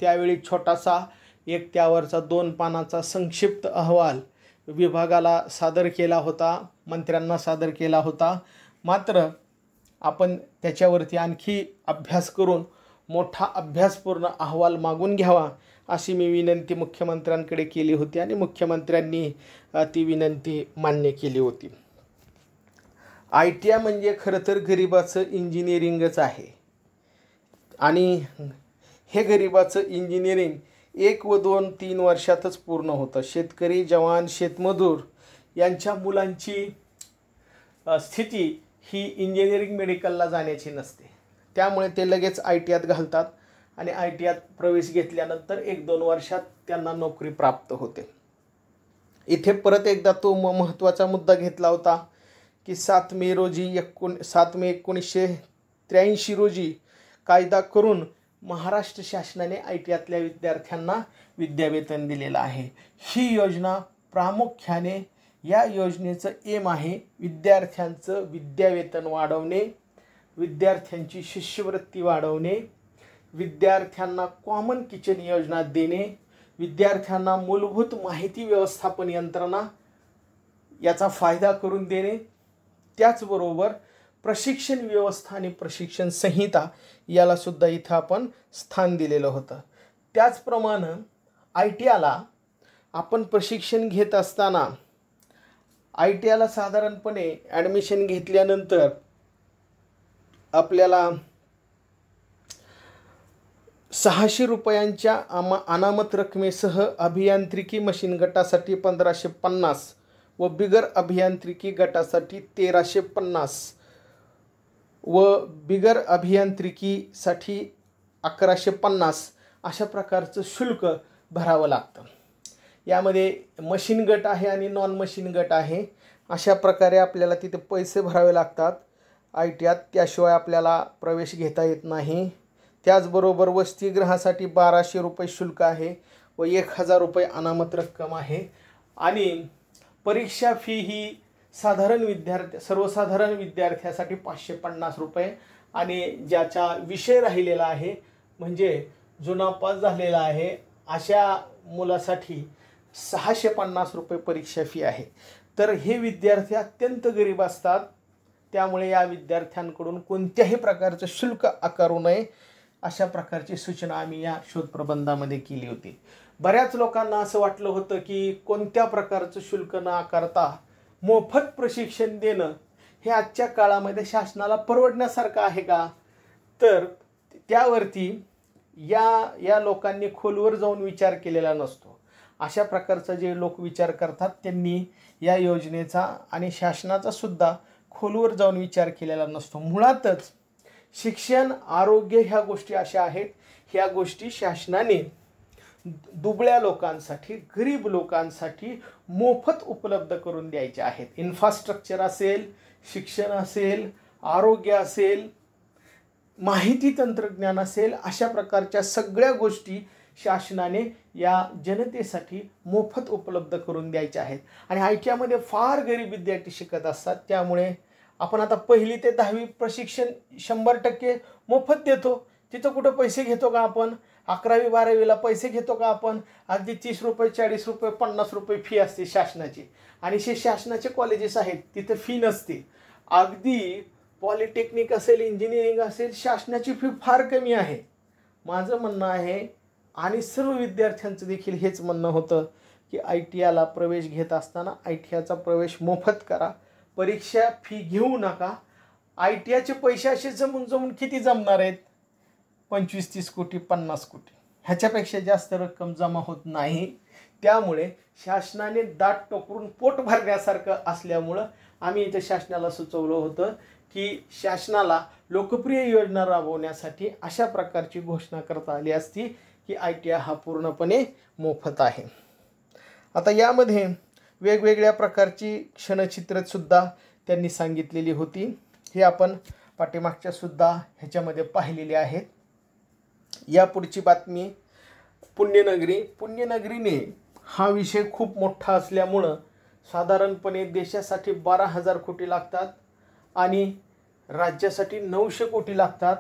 Speaker 1: त्यावेळी छोटासा एक त्यावरचा 2 पानाचा संक्षिप्त अहवाल विभागाला सादर केला होता, मंत्र्यांना सादर केला होता. मात्र आपण त्याच्यावरती आणखी अभ्यास करून मोठा अभ्यासपूर्ण अहवाल मागून घ्यावा अशी मी विनंती मुख्यमंत्र्यांकडे केली होती आणि मुख्यमंत्र्यांनी ती विनंती मान्य केली होती. ITI म्हणजे खरं तर गरिबाचं इंजिनिअरिंगच आहे आणि हे गरिबाचं इंजिनिअरिंग 1 व 2 3 वर्षातच पूर्ण होतं. शेतकरी, जवान, शेतमजूर यांच्या मुलांची स्थिती ही इंजिनिअरिंग मेडिकलला जाण्याची नसते. त्यामुळे ते लगेच ITआयत घालतात आणि ITआयत प्रवेश घेतल्यानंतर 1-2 वर्षात त्यांना नोकरी प्राप्त होते. इथे परत एकदा तो महत्त्वाचा मुद्दा घेतला होता की 7 मे 1983 रोजी कायदा करून महाराष्ट्र शासनाने ITआयतल्या विद्यार्थ्यांना विद्यावेतन दिलेलं आहे. ही योजना प्रामुख्याने, या योजनेचं एम आहे विद्यार्थ्यांचं विद्यावेतन वाढवणे, विद्यार्थ्यांची शिष्यवृत्ती वाढवणे, विद्यार्थ्यांना कॉमन किचन योजना देणे, विद्यार्थ्यांना मूलभूत माहिती व्यवस्थापन यंत्रणा याचा फायदा करून देणे, त्याचबरोबर प्रशिक्षण व्यवस्था आणि प्रशिक्षण संहिता याला सुद्धा इथं आपण स्थान दिलेलं होतं. त्याचप्रमाणे ITआयला आपण प्रशिक्षण घेत असताना ITआयला साधारणपणे ॲडमिशन घेतल्यानंतर आपल्याला 600 रुपयांच्या अनामत रकमेसह अभियांत्रिकी मशीन गटासाठी 1550 व बिगर अभियांत्रिकी गटासाठी 1350 व बिगर अभियांत्रिकीसाठी 1150 अशा प्रकारचं शुल्क भरावं लागतं. यामध्ये मशीन गट आहे आणि नॉन मशीन गट आहे. अशा प्रकारे आपल्याला तिथे पैसे भरावे लागतात ITआयत, त्याशिवाय आपल्याला प्रवेश घेता येत नाही. त्याचबरोबर वसतिगृहासाठी 1200 रुपये शुल्क आहे व 1000 रुपये अनामत रक्कम आहे. आणि परीक्षा फी ही सर्वसाधारण विद्यार्थ्यासाठी 550 रुपये आणि ज्याचा विषय राहिलेला आहे म्हणजे जुना पास झालेला आहे अशा मुलासाठी 650 रुपये परीक्षा फी आहे. तर हे विद्यार्थी अत्यंत गरीब असतात, त्यामुळे या विद्यार्थ्यांकडून कोणत्याही प्रकारचं शुल्क आकारू नये अशा प्रकारची सूचना आम्ही या शोधप्रबंधामध्ये केली होती. बऱ्याच लोकांना असं वाटलं होतं की कोणत्या प्रकारचं शुल्क न आकारता मोफत प्रशिक्षण देणं हे आजच्या काळामध्ये शासनाला परवडण्यासारखं आहे का. तर त्यावरती या लोकांनी खोलवर जाऊन विचार केलेला नसतो. अशा प्रकारचा जे लोक विचार करतात त्यांनी या योजनेचा आणि शासनाचा सुद्धा खोलवर जाऊन विचार केलेला नसतो. मुळातच शिक्षण, आरोग्य ह्या गोष्टी अशा आहेत, ह्या गोष्टी शासनाने दुबळ्या लोकांसाठी, गरीब लोकांसाठी मोफत उपलब्ध करून द्यायच्या आहेत. इन्फ्रास्ट्रक्चर असेल, शिक्षण असेल, आरोग्य असेल, माहिती तंत्रज्ञान असेल, अशा प्रकारच्या सगळ्या गोष्टी शासनाने या जनतेसाठी मोफत उपलब्ध करून द्यायच्या आहेत. आणि ITआयमध्ये फार गरीब विद्यार्थी शिकत असतात, त्यामुळे आपण आता 1ली ते 10वी प्रशिक्षण 100% मोफत देतो. तिथं कुठं पैसे घेतो का आपण? 11वी 12वीला पैसे घेतो का आपण? अगदी 30 रुपये, 40 रुपये, 50 रुपये फी असते शासनाची. आणि जे शासनाचे कॉलेजेस आहेत तिथं फी नसते. अगदी पॉलिटेक्निक असेल, इंजिनिअरिंग असेल, शासनाची फी फार कमी आहे. माझं म्हणणं आहे आणि सर्व विद्यार्थ्यांचं देखील हेच म्हणणं होतं की ITआयला प्रवेश घेत असताना ITआयचा प्रवेश मोफत करा, परीक्षा फी घेऊ नका. ITआयचे पैसे असे जमून किती जमणार आहेत? 25-30 कोटी, 50 कोटी, ह्याच्यापेक्षा जास्त रक्कम जमा होत नाही. त्यामुळे शासनाने दाट टोकरून पोट भरण्यासारखं असल्यामुळं आम्ही इथं शासनाला सुचवलं होतं की शासनाला लोकप्रिय योजना राबवण्यासाठी अशा प्रकारची घोषणा करता आली असती की ITआय हा पूर्णपणे मोफत आहे. आता यामध्ये वेगवेगळ्या प्रकारची क्षणचित्रसुद्धा त्यांनी सांगितलेली होती. हे आपण पाठीमागच्या सुद्धा ह्याच्यामध्ये पाहिलेली आहेत. या पुढची बातमी पुण्यनगरी. पुण्यनगरीने हा विषय खूप मोठा असल्यामुळं साधारणपणे देशासाठी 12,000 कोटी लागतात आणि राज्यासाठी 900 कोटी लागतात.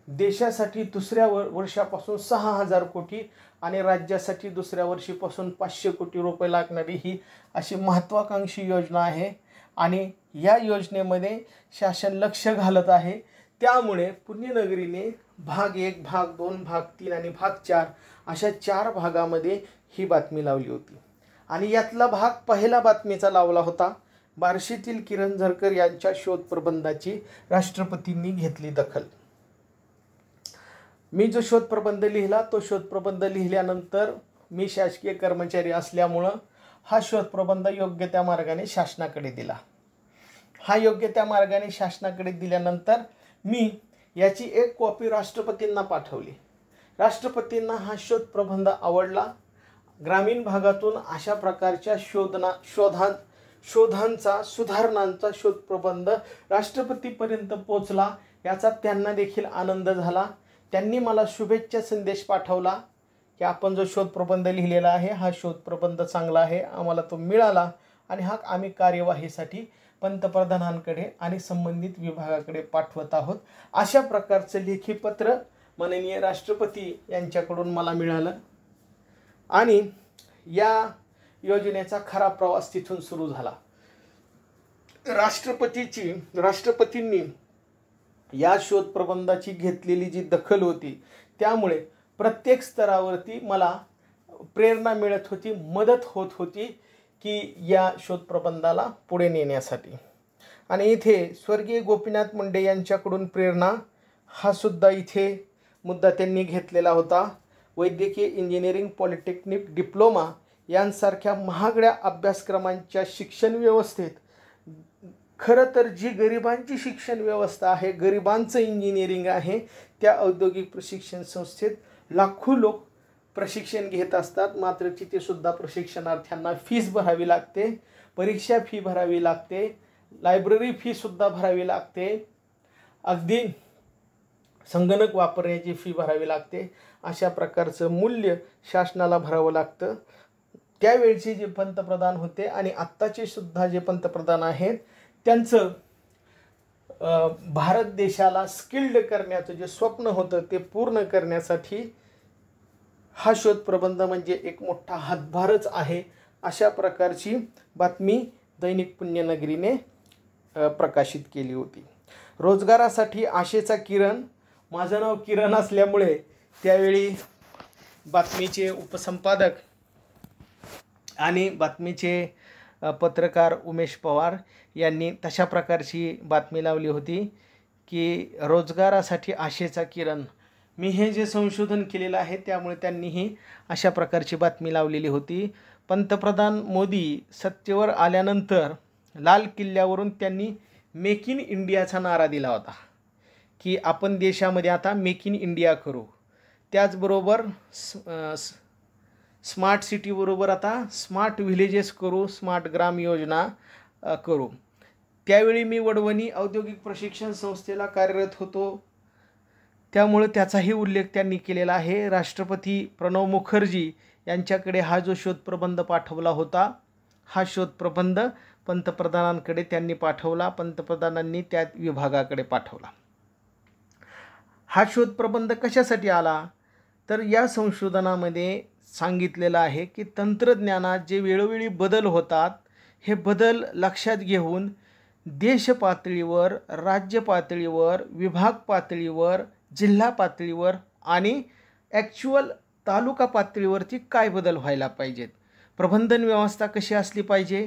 Speaker 1: देशासाठी दुसऱ्या वर्षापासून 6,000 कोटी आणि राज्यासाठी दुसऱ्या वर्षीपासून 500 कोटी रुपये लागणारी ही अशी महत्त्वाकांक्षी योजना आहे. आणि या योजनेमध्ये शासन लक्ष घालत आहे. त्यामुळे पुण्यनगरीने भाग 1, भाग 2, भाग 3 आणि भाग 4 अशा 4 भागामध्ये ही बातमी लावली होती. आणि यातला भाग पहिला बातमीचा लावला होता. बार्शीतील किरण झरकर यांच्या शोध प्रबंधाची राष्ट्रपतींनी घेतली दखल. मी जो शोधप्रबंध लिहिला तो शोधप्रबंध लिहिल्यानंतर मी शासकीय कर्मचारी असल्यामुळं हा शोधप्रबंध योग्य त्या मार्गाने शासनाकडे दिला. हा योग्य त्या मार्गाने शासनाकडे दिल्यानंतर मी याची एक कॉपी राष्ट्रपतींना पाठवली. राष्ट्रपतींना हा शोधप्रबंध आवडला. ग्रामीण भागातून अशा प्रकारच्या शोधांचा सुधारणांचा शोधप्रबंध राष्ट्रपतीपर्यंत पोचला याचा त्यांना देखील आनंद झाला. त्यांनी मला शुभेच्छा संदेश पाठवला की आपण जो शोधप्रबंध लिहिलेला आहे हा शोधप्रबंध चांगला आहे, आम्हाला तो मिळाला आणि हा आम्ही कार्यवाहीसाठी पंतप्रधानांकडे आणि संबंधित विभागाकडे पाठवत आहोत. अशा प्रकारचं लेखी पत्र माननीय राष्ट्रपती यांच्याकडून मला मिळालं आणि या योजनेचा खरा प्रवास तिथून सुरू झाला. राष्ट्रपतींनी या शोधप्रबंधाची घेतलेली जी दखल होती त्यामुळे प्रत्येक स्तरावरती मला प्रेरणा मिळत होती, मदत होत होती की या शोधप्रबंधाला पुढे नेण्यासाठी. आणि इथे स्वर्गीय गोपीनाथ मुंडे यांच्याकडून प्रेरणा हा सुद्धा इथे मुद्दा त्यांनी घेतलेला होता. वैद्यकीय इंजिनिअरिंग, पॉलिटेक्निक, डिप्लोमा यांसारख्या महागड्या अभ्यासक्रमांच्या शिक्षण व्यवस्थेत खरं तर जी गरिबांची शिक्षण व्यवस्था आहे, गरिबांचं इंजिनिअरिंग आहे, त्या औद्योगिक प्रशिक्षण संस्थेत लाखो लोक प्रशिक्षण घेत असतात. मात्र तिथे सुद्धा प्रशिक्षणार्थ्यांना फीस भरावी लागते, परीक्षा फी भरावी लागते, लायब्ररी फी सुद्धा भरावी लागते, अगदी संगणक वापरण्याची फी भरावी लागते. अशा प्रकारचं मूल्य शासनाला भरावं लागतं. त्यावेळचे जे पंतप्रधान होते आणि आत्ताचे सुद्धा जे पंतप्रधान आहेत त्यांचं भारत देशाला स्किल्ड करण्याचं जे स्वप्न होतं ते पूर्ण करण्यासाठी हा शोधप्रबंध म्हणजे एक मोठा हातभारच आहे. अशा प्रकारची बातमी दैनिक पुण्यनगरीने प्रकाशित केली होती. रोजगारासाठी आशेचा किरण, माझं नाव किरण असल्यामुळे त्यावेळी बातमीचे उपसंपादक आणि बातमीचे पत्रकार उमेश पवार यांनी तशा प्रकारची बातमी लावली होती की रोजगारासाठी आशेचा किरण. मी हे जे संशोधन केलेलं आहे त्यामुळे त्यांनीही अशा प्रकारची बातमी लावलेली होती. पंतप्रधान मोदी सत्तेवर आल्यानंतर लाल किल्ल्यावरून त्यांनी मेक इन इंडियाचा नारा दिला होता की आपण देशामध्ये आता मेक इन इंडिया करू. त्याचबरोबर स्मार्ट सिटीबरोबर आता स्मार्ट व्हिलेजेस करू, स्मार्ट ग्राम योजना करू. त्यावेळी मी वडवणी औद्योगिक प्रशिक्षण संस्थेला कार्यरत होतो त्यामुळे त्याचाही उल्लेख त्यांनी केलेला आहे. राष्ट्रपती प्रणव मुखर्जी यांच्याकडे हा जो शोधप्रबंध पाठवला होता हा शोधप्रबंध पंतप्रधानांकडे त्यांनी पाठवला, पंतप्रधानांनी त्या विभागाकडे पाठवला. हा शोधप्रबंध कशासाठी आला तर या संशोधनामध्ये सांगितलेलं आहे की तंत्रज्ञानात जे वेळोवेळी बदल होतात हे बदल लक्षात घेऊन देश पातळीवर, राज्य पातळीवर, विभाग पातळीवर, जिल्हा पातळीवर आणि ॲक्च्युअल तालुका पातळीवरती काय बदल व्हायला पाहिजेत, प्रबंधन व्यवस्था कशी असली पाहिजे,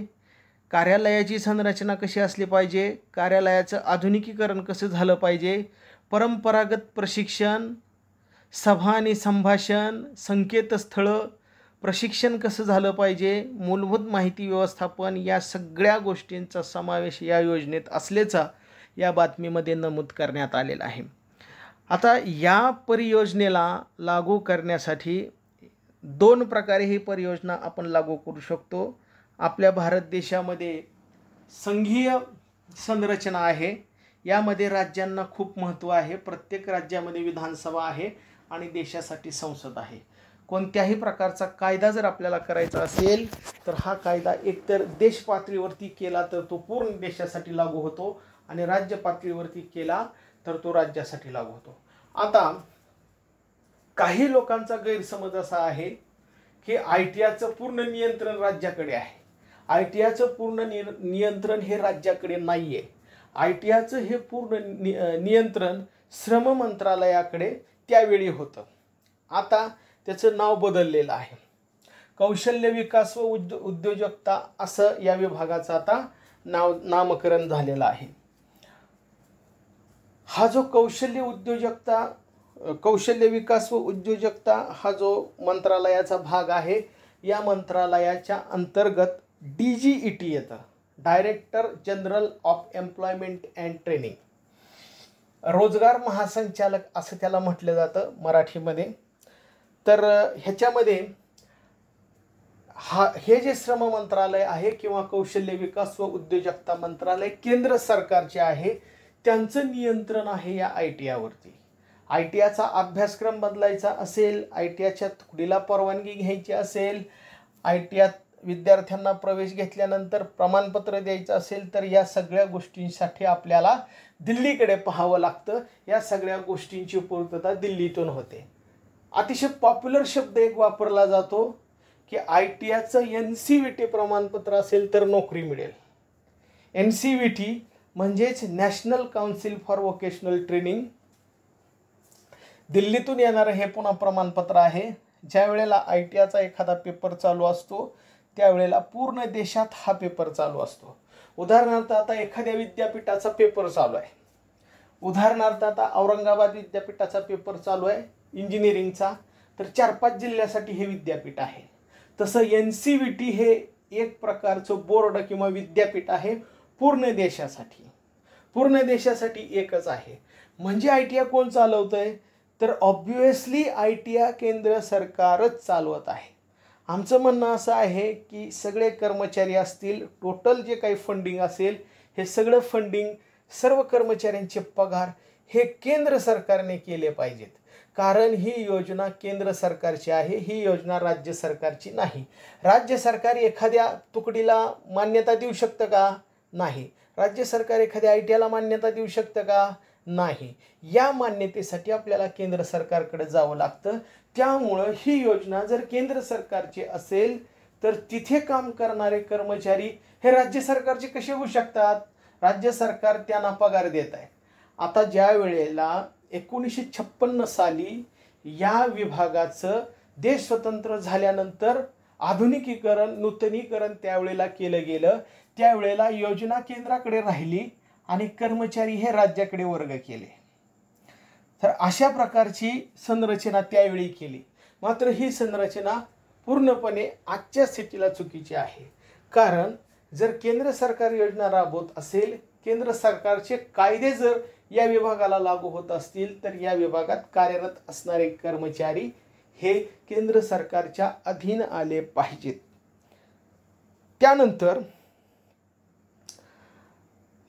Speaker 1: कार्यालयाची संरचना कशी असली पाहिजे, कार्यालयाचं आधुनिकीकरण कसं झालं पाहिजे, परंपरागत प्रशिक्षण, सभा आणि संभाषण, संकेतस्थळं, प्रशिक्षण कसं झालं पाहिजे, मूलभूत माहिती व्यवस्थापन, या सगळ्या गोष्टींचा समावेश या योजनेत असल्याचा या बातमीमध्ये नमूद करण्यात आलेला आहे. आता या परियोजनेला लागू करण्यासाठी दोन प्रकारे ही परियोजना आपण लागू करू शकतो. आपल्या भारत देशामध्ये संघीय संरचना आहे, यामध्ये राज्यांना खूप महत्त्व आहे. प्रत्येक राज्यामध्ये विधानसभा आहे आणि देशासाठी संसद आहे. कोणत्याही प्रकारचा कायदा जर आपल्याला करायचा असेल तर हा कायदा एकतर देश पातळीवरती केला तर तो पूर्ण देशासाठी लागू होतो आणि राज्य पातळीवरती केला तर तो राज्यासाठी लागू होतो. आता काही लोकांचा गैरसमज असा आहे की ITIचं पूर्ण नियंत्रण राज्याकडे आहे. ITIचं पूर्ण नियंत्रण हे राज्याकडे नाही आहे. ITIचं हे पूर्ण नियंत्रण श्रम मंत्रालयाकडे त्यावेळी होतं. आता त्याचं नाव बदललेलं आहे. कौशल्य विकास व उद्योजकता असं या विभागाचं आता नामकरण झालेलं आहे. हा जो कौशल्य उद्योजकता कौशल्य विकास व उद्योजकता हा जो मंत्रालयाचा भाग आहे, या मंत्रालयाच्या अंतर्गत DGET येतं, director general of employment and training, रोजगार महासंचालक असं त्याला म्हटलं जातं मराठीमध्ये. तर ह्याच्यामध्ये हे जे श्रम मंत्रालय आहे किंवा कौशल्य विकास व उद्योजकता मंत्रालय केंद्र सरकारचे आहे, त्यांचं नियंत्रण आहे या ITIवरती. ITIचा अभ्यासक्रम बदलायचा असेल, ITIच्या तुकडीला परवानगी घ्यायची असेल, ITIत विद्यार्थ्यांना प्रवेश घेतल्यानंतर प्रमाणपत्र द्यायचं असेल, तर या सगळ्या गोष्टींसाठी आपल्याला दिल्लीकडे पाहावं लागतं. या सगळ्या गोष्टींची पूर्तता दिल्लीतून होते. अतिशय पॉप्युलर शब्द एक वापरला जातो की ITIचं NCVT प्रमाणपत्र असेल तर नोकरी मिळेल. NCVT म्हणजेच national council for vocational training, दिल्लीतून येणारं हे पुन्हा प्रमाणपत्र आहे. ज्या वेळेला ITIचा एखादा पेपर चालू असतो त्यावेळेला पूर्ण देशात हा पेपर चालू असतो. उदाहरणार्थ आता एखाद्या विद्यापीठाचा पेपर चालू आहे, उदाहरणार्थ आता औरंगाबाद विद्यापीठाचा पेपर चालू आहे इंजिनिअरिंगचा, तर 4-5 जिल्ह्यासाठी हे विद्यापीठ आहे. तसं NCVT हे एक प्रकारचं बोर्ड किंवा विद्यापीठ आहे पूर्ण देशासाठी. पूर्ण देशासाठी एकच आहे. म्हणजे ITI कोण चालवतंय, तर ऑब्व्हियसली ITI केंद्र सरकारच चालवत आहे. आमचं म्हणणं असं आहे की सगळे कर्मचारी असतील, टोटल जे काही फंडिंग असेल, हे सगळं फंडिंग, सर्व कर्मचाऱ्यांचे पगार हे केंद्र सरकारने केले पाहिजेत. कारण ही योजना केंद्र सरकारची आहे, ही योजना राज्य सरकारची नाही. राज्य सरकार एखाद्या तुकडीला मान्यता देऊ शकतं का? नाही. राज्य सरकार एखाद्या ITIला मान्यता देऊ शकतं का? नाही. या मान्यतेसाठी आपल्याला केंद्र सरकारकडे जावं लागतं. त्यामुळं ही योजना जर केंद्र सरकारची असेल तर तिथे काम करणारे कर्मचारी हे राज्य सरकारचे कसे होऊ शकतात? राज्य सरकार त्यांना पगार देत आहे. आता ज्या वेळेला 1956 साली या विभागाचं देश स्वतंत्र झाल्यानंतर आधुनिकीकरण, नूतनीकरण त्यावेळेला केलं गेलं, त्यावेळेला योजना केंद्राकडे राहिली आणि कर्मचारी हे राज्याकडे वर्ग केले. तर अशा प्रकारची संरचना त्यावेळी केली. मात्र ही संरचना पूर्णपणे आजच्या स्थितीला चुकीची आहे. कारण जर केंद्र सरकार योजना राबवत असेल, केंद्र सरकारचे कायदे जर या विभागाला लागू होत असतील, तर या विभागात कार्यरत असणारे कर्मचारी हे केंद्र सरकारच्या अधीन आले पाहिजेत. त्यानंतर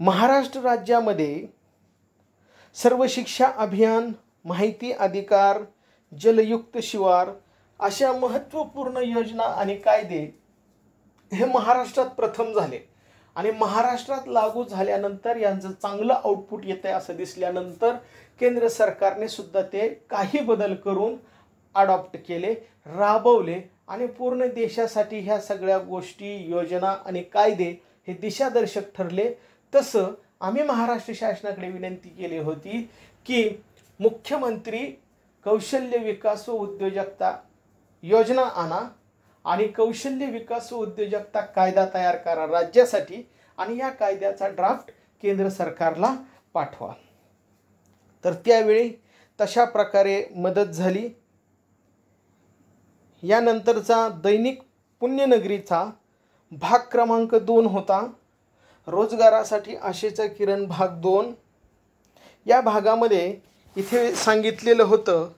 Speaker 1: महाराष्ट्र राज्यामध्ये सर्व शिक्षा अभियान, माहिती अधिकार, जलयुक्त शिवार अशा महत्त्वपूर्ण योजना आणि कायदे हे महाराष्ट्रात प्रथम झाले. आणि महाराष्ट्रात लागू झाल्यानंतर यांचं चांगलं आउटपुट येत आहे असं दिसल्यानंतर केंद्र सरकारने सुद्धा ते काही बदल करून अडॉप्ट केले, राबवले आणि पूर्ण देशासाठी ह्या सगळ्या गोष्टी, योजना आणि कायदे हे दिशादर्शक ठरले. तसं आम्ही महाराष्ट्र शासनाकडे विनंती केली होती की मुख्यमंत्री कौशल्य विकास व उद्योजकता योजना आणा आणि कौशल्य विकास व उद्योजकता कायदा तयार करा राज्यासाठी आणि या कायद्याचा ड्राफ्ट केंद्र सरकारला पाठवा. तर त्यावेळी तशा प्रकारे मदत झाली. यानंतरचा दैनिक पुण्यनगरीचा भाग क्रमांक 2 होता, रोजगारासाठी आशेचा किरण भाग 2. या भागामध्ये इथे सांगितलेलं होतं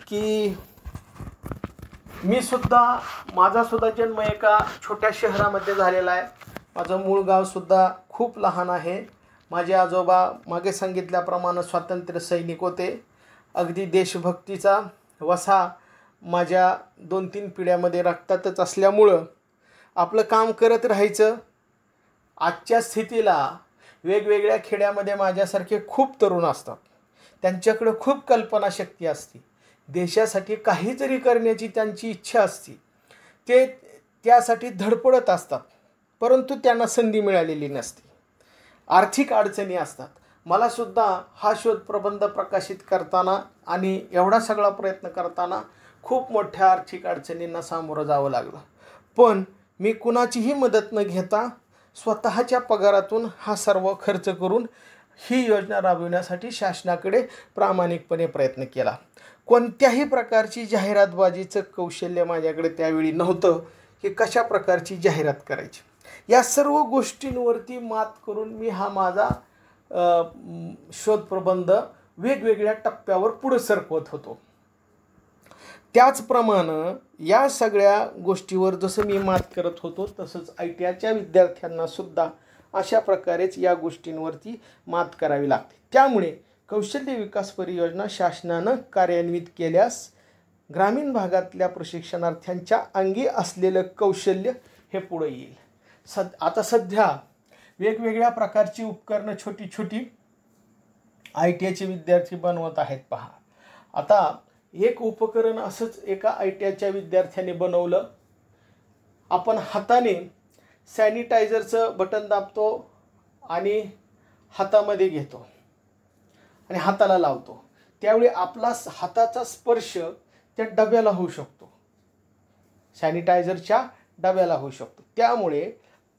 Speaker 1: की माझा सुद्धा जन्म एका छोट्या शहरामध्ये झालेला आहे. माझं मूळ गाव सुद्धा खूप लहान आहे. माझे आजोबा मागे सांगितल्याप्रमाणे स्वातंत्र्य सैनिक होते. अगदी देशभक्तीचा वसा माझ्या 2-3 पिढ्यामध्ये रक्तातच असल्यामुळं आपलं काम करत राहायचं. आजच्या स्थितीला वेगवेगळ्या खेड्यामध्ये माझ्यासारखे खूप तरुण असतात. त्यांच्याकडे खूप कल्पनाशक्ती असते. देशासाठी काहीतरी करण्याची त्यांची इच्छा असते. ते त्यासाठी धडपडत असतात, परंतु त्यांना संधी मिळालेली नसते. आर्थिक अडचणी असतात. मला सुद्धा हा शोध प्रबंध प्रकाशित करताना आणि एवढा सगळा प्रयत्न करताना खूप मोठ्या आर्थिक अडचणींना सामोरं जावं लागलं. पण मी कुणाचीही मदत न घेता स्वतःच्या पगारातून हा सर्व खर्च करून ही योजना राबविण्यासाठी शासनाकडे प्रामाणिकपणे प्रयत्न केला. कोणत्याही प्रकारची जाहिरातबाजीचं कौशल्य माझ्याकडे त्यावेळी नव्हतं की कशा प्रकारची जाहिरात करायची. या सर्व गोष्टींवरती मात करून मी हा माझा शोधप्रबंध वेगवेगळ्या टप्प्यावर पुढे सरकवत होतो. त्याचप्रमाणे या सगळ्या गोष्टीवर जसं मी मात करत होतो तसंच ITIच्या विद्यार्थ्यांना सुद्धा अशा प्रकारेच या गोष्टींवरती मात करावी लागते. त्यामुळे कौशल्य विकास परियोजना शासनानं कार्यान्वित केल्यास ग्रामीण भागातल्या प्रशिक्षणार्थ्यांच्या अंगी असलेलं कौशल्य हे पुढे येईल. आता सध्या वेगवेगळ्या प्रकारची उपकरणं छोटी छोटी ITIचे विद्यार्थी बनवत आहेत. पहा, आता एक उपकरण असंच एका ITIच्या विद्यार्थ्याने बनवलं. आपण हाताने सॅनिटायझरचं बटन दाबतो आणि हातामध्ये घेतो आणि हाताला लावतो. त्यावेळी आपला हाताचा स्पर्श त्या डब्याला होऊ शकतो, सॅनिटायझरच्या डब्याला होऊ शकतो. त्यामुळे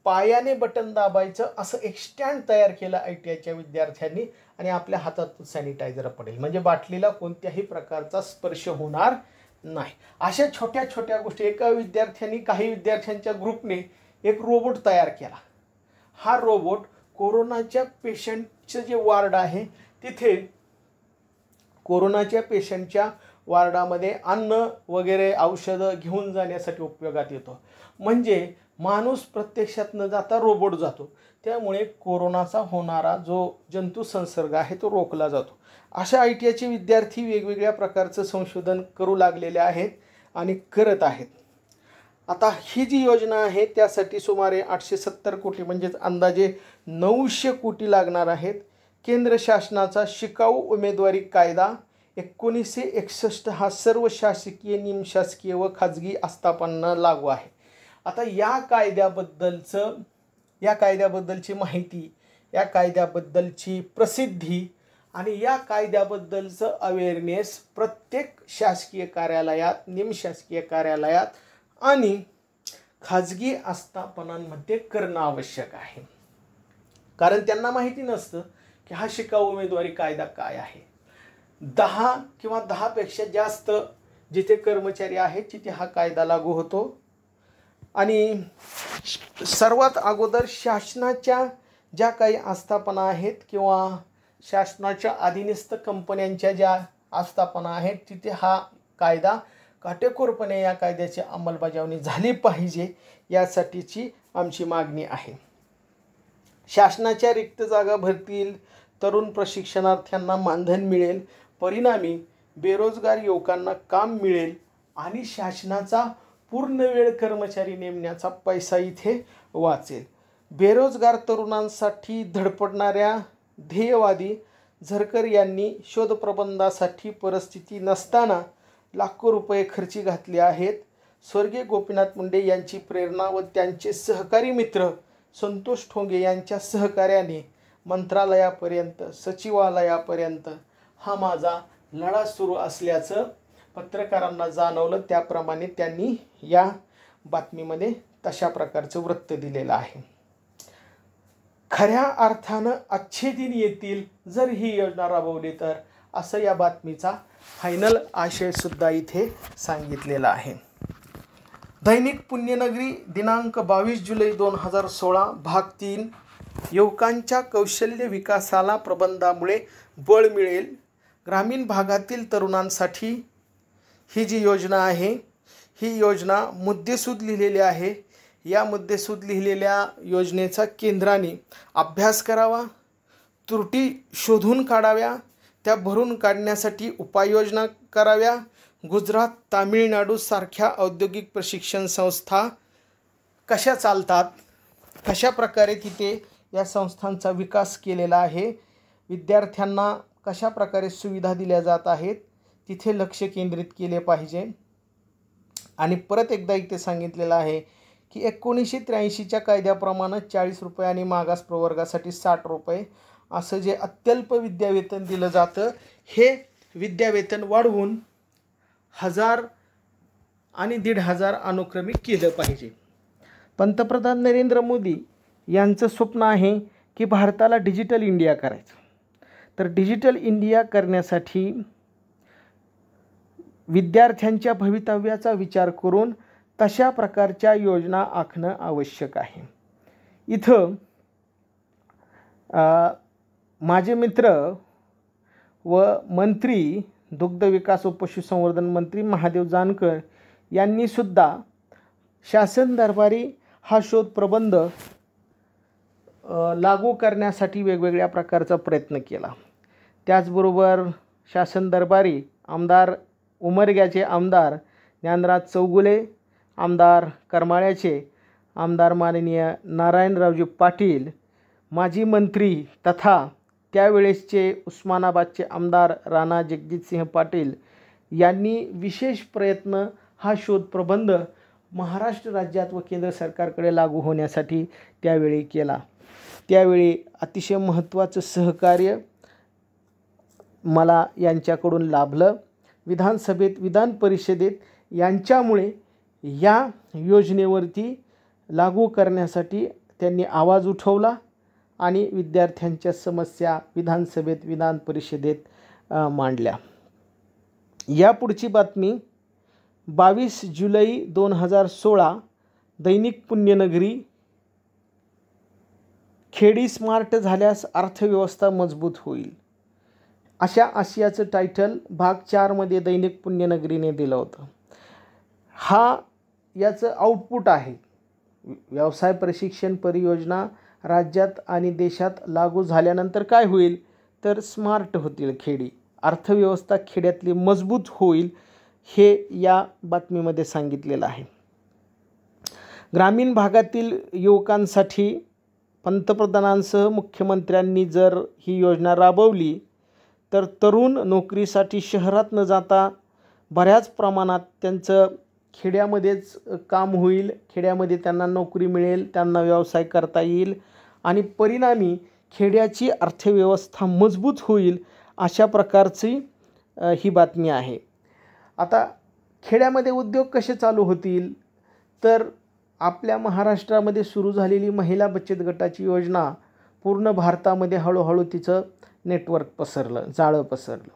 Speaker 1: पायाने बटन दाबायचं असं एक स्टँड तयार केलं ITIच्या विद्यार्थ्यांनी आणि आपल्या हातात सॅनिटायझर पडेल, म्हणजे बाटलीला कोणत्याही प्रकारचा स्पर्श होणार नाही. अशा छोट्या छोट्या गोष्टी एका विद्यार्थ्यांनी, काही विद्यार्थ्यांच्या ग्रुपने एक रोबोट तयार केला. हा रोबोट कोरोनाच्या पेशंटचं जे वार्ड आहे तिथे कोरोनाच्या पेशंटच्या वार्डामध्ये अन्न वगैरे औषधं घेऊन जाण्यासाठी उपयोगात येतो. म्हणजे माणूस प्रत्यक्षात न जाता रोबोट जातो. त्यामुळे कोरोनाचा होणारा जो जंतू संसर्ग आहे तो रोखला जातो. अशा ITIचे विद्यार्थी वेगवेगळ्या प्रकारचं संशोधन करू लागलेले आहेत आणि करत आहेत. आता ही जी योजना आहे त्यासाठी सुमारे 870 कोटी म्हणजेच अंदाजे 900 कोटी लागणार आहेत. केंद्र शासनाचा शिकाऊ उमेदवारी कायदा 1961 हा सर्व शासकीय, निमशासकीय व खाजगी आस्थापनांना लागू आहे. आता या कायद्याबद्दलची माहिती, या कायद्याबद्दलची प्रसिद्धी आणि या कायद्याबद्दलचं अवेअरनेस प्रत्येक शासकीय कार्यालयात, निमशासकीय कार्यालयात आणि खाजगी आस्थापनांमध्ये करणं आवश्यक आहे. कारण त्यांना माहिती नसतं की हा शिकाऊ उमेदवारी कायदा काय आहे. 10 किंवा 10पेक्षा जास्त जिथे कर्मचारी आहेत तिथे हा कायदा लागू होतो. आणि सर्वात अगोदर शासनाच्या ज्या काही आस्थापना आहेत किंवा शासनाच्या अधीनस्थ कंपन्यांच्या ज्या आस्थापना आहेत तिथे हा कायदा काटेकोरपणे या कायद्याची अंमलबजावणी झाली पाहिजे, यासाठीची आमची मागणी आहे. शासनाच्या रिक्त जागा भरतील, तरुण प्रशिक्षणार्थ्यांना मानधन मिळेल, परिणामी बेरोजगार युवकांना काम मिळेल आणि शासनाचा पूर्णवेळ कर्मचारी नेमण्याचा पैसा इथे वाचेल. बेरोजगार तरुणांसाठी धडपडणाऱ्या ध्येयवादी झरकर यांनी शोधप्रबंधासाठी परिस्थिती नसताना लाखो रुपये खर्ची घातले आहेत. स्वर्गीय गोपीनाथ मुंडे यांची प्रेरणा व त्यांचे सहकारी मित्र संतोष ठोंगे यांच्या सहकार्याने मंत्रालयापर्यंत, सचिवालयापर्यंत हा माझा लढा सुरू असल्याचं पत्रकारांना जाणवलं. त्याप्रमाणे त्यांनी या बातमीमध्ये तशा प्रकारचं वृत्त दिलेलं आहे. खऱ्या अर्थानं अच्छे दिन येतील जर ही योजना राबवली तर, असं या बातमीचा फायनल आशयसुद्धा इथे सांगितलेला आहे. दैनिक पुण्यनगरी दिनांक 22 जुलै 2016 भाग 3. युवकांच्या कौशल्य विकासाला प्रबंधामुळे बळ मिळेल. ग्रामीण भागातील तरुणांसाठी ही जी योजना आहे ही योजना मुद्देसूद लिहिलेली आहे. या मुद्देसूद लिहिलेल्या योजनेचा केंद्राने अभ्यास करावा, त्रुटी शोधून काढाव्या, त्या भरून काढण्यासाठी उपाययोजना कराव्या. गुजरात, तामिळनाडू सारख्या औद्योगिक प्रशिक्षण संस्था कशा चालतात, कशा प्रकारे तिथे या संस्थांचा विकास केलेला आहे, विद्यार्थ्यांना कशा प्रकारे सुविधा दिल्या जात आहेत, तिथे लक्ष केंद्रित केले पाहिजे. आणि परत एकदा इथे सांगितलेलं आहे की 1983च्या कायद्याप्रमाणे 40 रुपये आणि मागास प्रवर्गासाठी 60 रुपये असं जे अत्यल्प विद्यावेतन दिलं जातं, हे विद्यावेतन वाढवून 1000 आणि 1500 अनुक्रमिक केलं पाहिजे. पंतप्रधान नरेंद्र मोदी यांचं स्वप्न आहे की भारताला डिजिटल इंडिया करायचं. तर डिजिटल इंडिया करण्यासाठी विद्यार्थ्यांच्या भवितव्याचा विचार करून तशा प्रकारच्या योजना आखणं आवश्यक आहे. इथं माझे मित्र व मंत्री दुग्ध विकास व पशुसंवर्धन मंत्री महादेव जानकर यांनी सुद्धा शासन दरबारी हा शोध प्रबंध लागू करण्यासाठी वेगवेगळ्या प्रकारचा प्रयत्न केला. त्याचबरोबर शासन दरबारी आमदार उमरग्याचे आमदार ज्ञानराज चौगुले, आमदार करमाळ्याचे आमदार माननीय नारायणरावजी पाटील, माजी मंत्री तथा त्यावेळेसचे उस्मानाबादचे आमदार राणा जगजितसिंह पाटील यांनी विशेष प्रयत्न हा शोध प्रबंध महाराष्ट्र राज्यात व केंद्र सरकारकडे लागू होण्यासाठी त्यावेळी केला. त्यावेळी अतिशय महत्त्वाचं सहकार्य मला यांच्याकडून लाभलं. विधानसभेत, विधान परिषदेत यांच्यामुळे या योजनेवरती लागू करण्यासाठी त्यांनी आवाज उठवला आणि विद्यार्थ्यांच्या समस्या विधानसभेत, विधान परिषदेत मांडल्या. यापुढची बातमी 22 जुलै 2016 दैनिक पुण्यनगरी. खेडी स्मार्ट झाल्यास अर्थव्यवस्था मजबूत होईल, अशा आशयाचं टायटल भाग 4 मध्ये दैनिक पुण्यनगरीने दिलं होतं. हा याचं आउटपुट आहे. व्यवसाय प्रशिक्षण परियोजना राज्यात आणि देशात लागू झाल्यानंतर काय होईल, तर स्मार्ट होतील खेडी, अर्थव्यवस्था खेड्यातली मजबूत होईल, हे या बातमीमध्ये सांगितलेलं आहे. ग्रामीण भागातील युवकांसाठी पंतप्रधानांसह मुख्यमंत्र्यांनी जर ही योजना राबवली तर तरुण नोकरीसाठी शहरात न जाता बऱ्याच प्रमाणात त्यांचं खेड्यामध्येच काम होईल, खेड्यामध्ये त्यांना नोकरी मिळेल, त्यांना व्यवसाय करता येईल आणि परिणामी खेड्याची अर्थव्यवस्था मजबूत होईल, अशा प्रकारची ही बातमी आहे. आता खेड्यामध्ये उद्योग कसे चालू होतील, तर आपल्या महाराष्ट्रामध्ये सुरू झालेली महिला बचत गटाची योजना पूर्ण भारतामध्ये हळूहळू तिचं नेटवर्क पसरलं, जाळं पसरलं.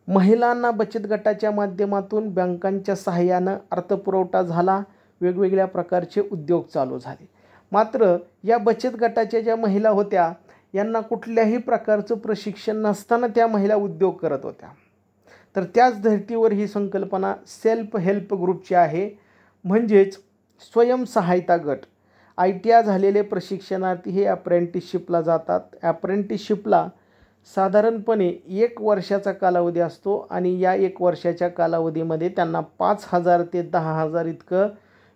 Speaker 1: महिलांना बचत गटाच्या माध्यमातून बँकांच्या सहाय्यानं अर्थपुरवठा झाला, वेगवेगळ्या प्रकारचे उद्योग चालू झाले. मात्र या बचत गटाच्या ज्या महिला होत्या यांना कुठल्याही प्रकारचं प्रशिक्षण नसताना त्या महिला उद्योग करत होत्या. तर त्याच धर्तीवर ही संकल्पना सेल्फ हेल्प ग्रुपची आहे, म्हणजेच स्वयंसहायता गट. ITI झालेले प्रशिक्षणार्थी हे अप्रेंटिसशिपला जातात. अप्रेंटिसशिपला साधारणपणे 1 वर्षाचा कालावधी असतो आणि या 1 वर्षाच्या कालावधीमध्ये त्यांना 5,000 ते 10,000 इतकं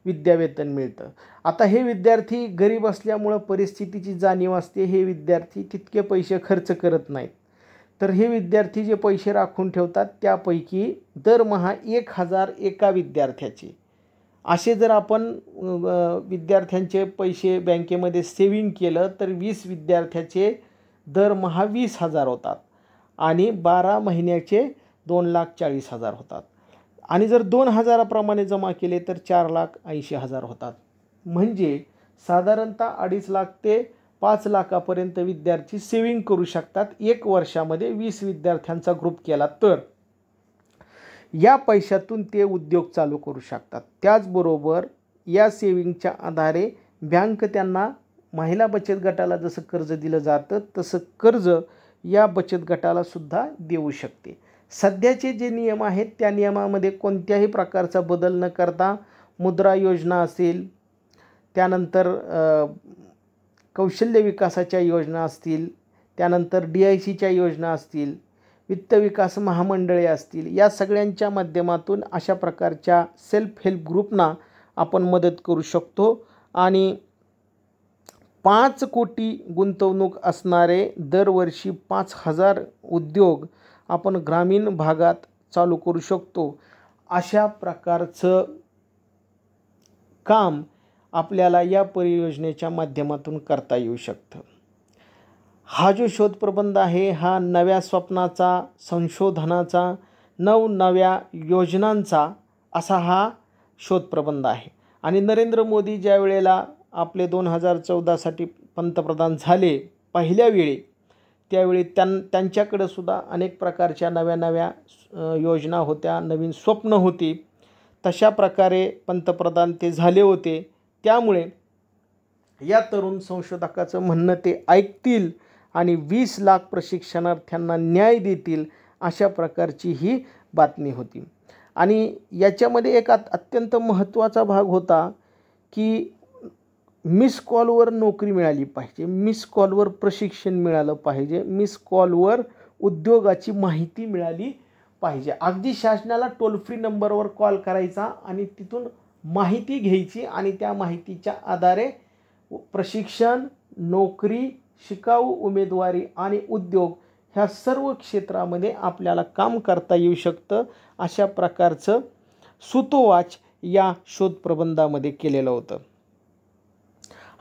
Speaker 1: विद्यावेतन मिळतं. आता हे विद्यार्थी गरीब असल्यामुळं परिस्थितीची जाणीव असते, हे विद्यार्थी तितके पैसे खर्च करत नाहीत. तर हे विद्यार्थी जे पैसे राखून ठेवतात त्यापैकी दरमहा 1,000 एका विद्यार्थ्याचे, असे जर आपण विद्यार्थ्यांचे पैसे बँकेमध्ये सेविंग केलं तर 20 विद्यार्थ्याचे दरमहा 20,000 होतात आणि 12 महिन्याचे 2,40,000 होतात. आणि जर 2,000 प्रमाणे जमा केले तर 4,80,000 होतात. म्हणजे साधारणतः 2.5 लाख ते 5 लाखापर्यंत विद्यार्थी सेविंग करू शकतात 1 वर्षामध्ये. 20 विद्यार्थ्यांचा ग्रुप केला तर या पैशातून ते उद्योग चालू करू शकतात. त्याचबरोबर या सेविंगच्या आधारे बँक त्यांना महिला बचत गटाला जसं कर्ज दिलं जातं तसं कर्ज या बचत गटाला सुद्धा देऊ शकते. सध्याचे जे नियम आहेत त्या नियमामध्ये कोणत्याही प्रकारचा बदल न करता मुद्रा योजना असेल, त्यानंतर कौशल्य विकासाच्या योजना असतील, त्यानंतर DICच्या योजना असतील, वित्त विकास महामंडळे असतील, या सगळ्यांच्या माध्यमातून अशा प्रकारच्या सेल्फ हेल्प ग्रुपना आपण मदत करू शकतो. आणि 5 कोटी गुंतवणूक असणारे दरवर्षी 5,000 उद्योग आपण ग्रामीण भागात चालू करू शकतो. अशा प्रकारचं काम आपल्याला या परियोजनेच्या माध्यमातून करता येऊ शकतं. हा जो शोध प्रबंध आहे हा नव्या स्वप्नाचा, संशोधनाचा, नवनव्या योजनांचा असा हा शोध प्रबंध आहे. आणि नरेंद्र मोदी ज्या वेळेला आपले 2014 साठी पंतप्रधान झाले पहिल्या वेळी, त्यावेळी त्यांच्याकडे सुद्धा अनेक प्रकारच्या नव्या नव्या योजना होत्या, नवीन स्वप्न होती. तशा प्रकारे पंतप्रधान ते झाले होते. त्यामुळे या तरुण संशोधकाचं म्हणणं ते ऐकतील आणि 20 लाख प्रशिक्षणार्थ्यांना न्याय देतील, अशा प्रकारची ही बातमी होती. आणि याच्यामध्ये एक अत्यंत महत्त्वाचा भाग होता की मिस कॉलवर नोकरी मिळाली पाहिजे, मिस कॉलवर प्रशिक्षण मिळालं पाहिजे, मिस कॉलवर उद्योगाची माहिती मिळाली पाहिजे. अगदी शासनाला टोल फ्री नंबरवर कॉल करायचा आणि तिथून माहिती घ्यायची आणि त्या माहितीच्या आधारे प्रशिक्षण, नोकरी, शिकाऊ उमेदवारी आणि उद्योग ह्या सर्व क्षेत्रामध्ये आपल्याला काम करता येऊ शकतं, अशा प्रकारचं सुतोवाच या शोधप्रबंधामध्ये केलेलं होतं.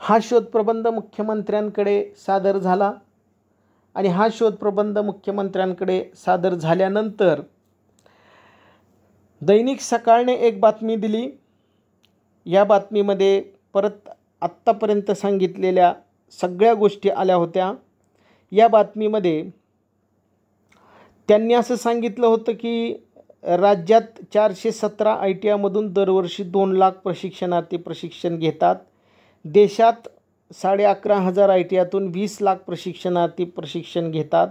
Speaker 1: हा शोधप्रबंध मुख्यमंत्र्यांकडे सादर झाला आणि हा शोधप्रबंध मुख्यमंत्र्यांकडे सादर झाल्यानंतर दैनिक सकाळने एक बातमी दिली. या बातमीमध्ये परत आत्तापर्यंत सांगितलेल्या सगळ्या गोष्टी आल्या होत्या. या बातमीमध्ये त्यांनी असं सांगितलं होतं की राज्यात 417 ITIमधून दरवर्षी 2 लाख प्रशिक्षणार्थी प्रशिक्षण घेतात. देशात 11,500 ITIतून 20 लाख प्रशिक्षणार्थी प्रशिक्षण घेतात.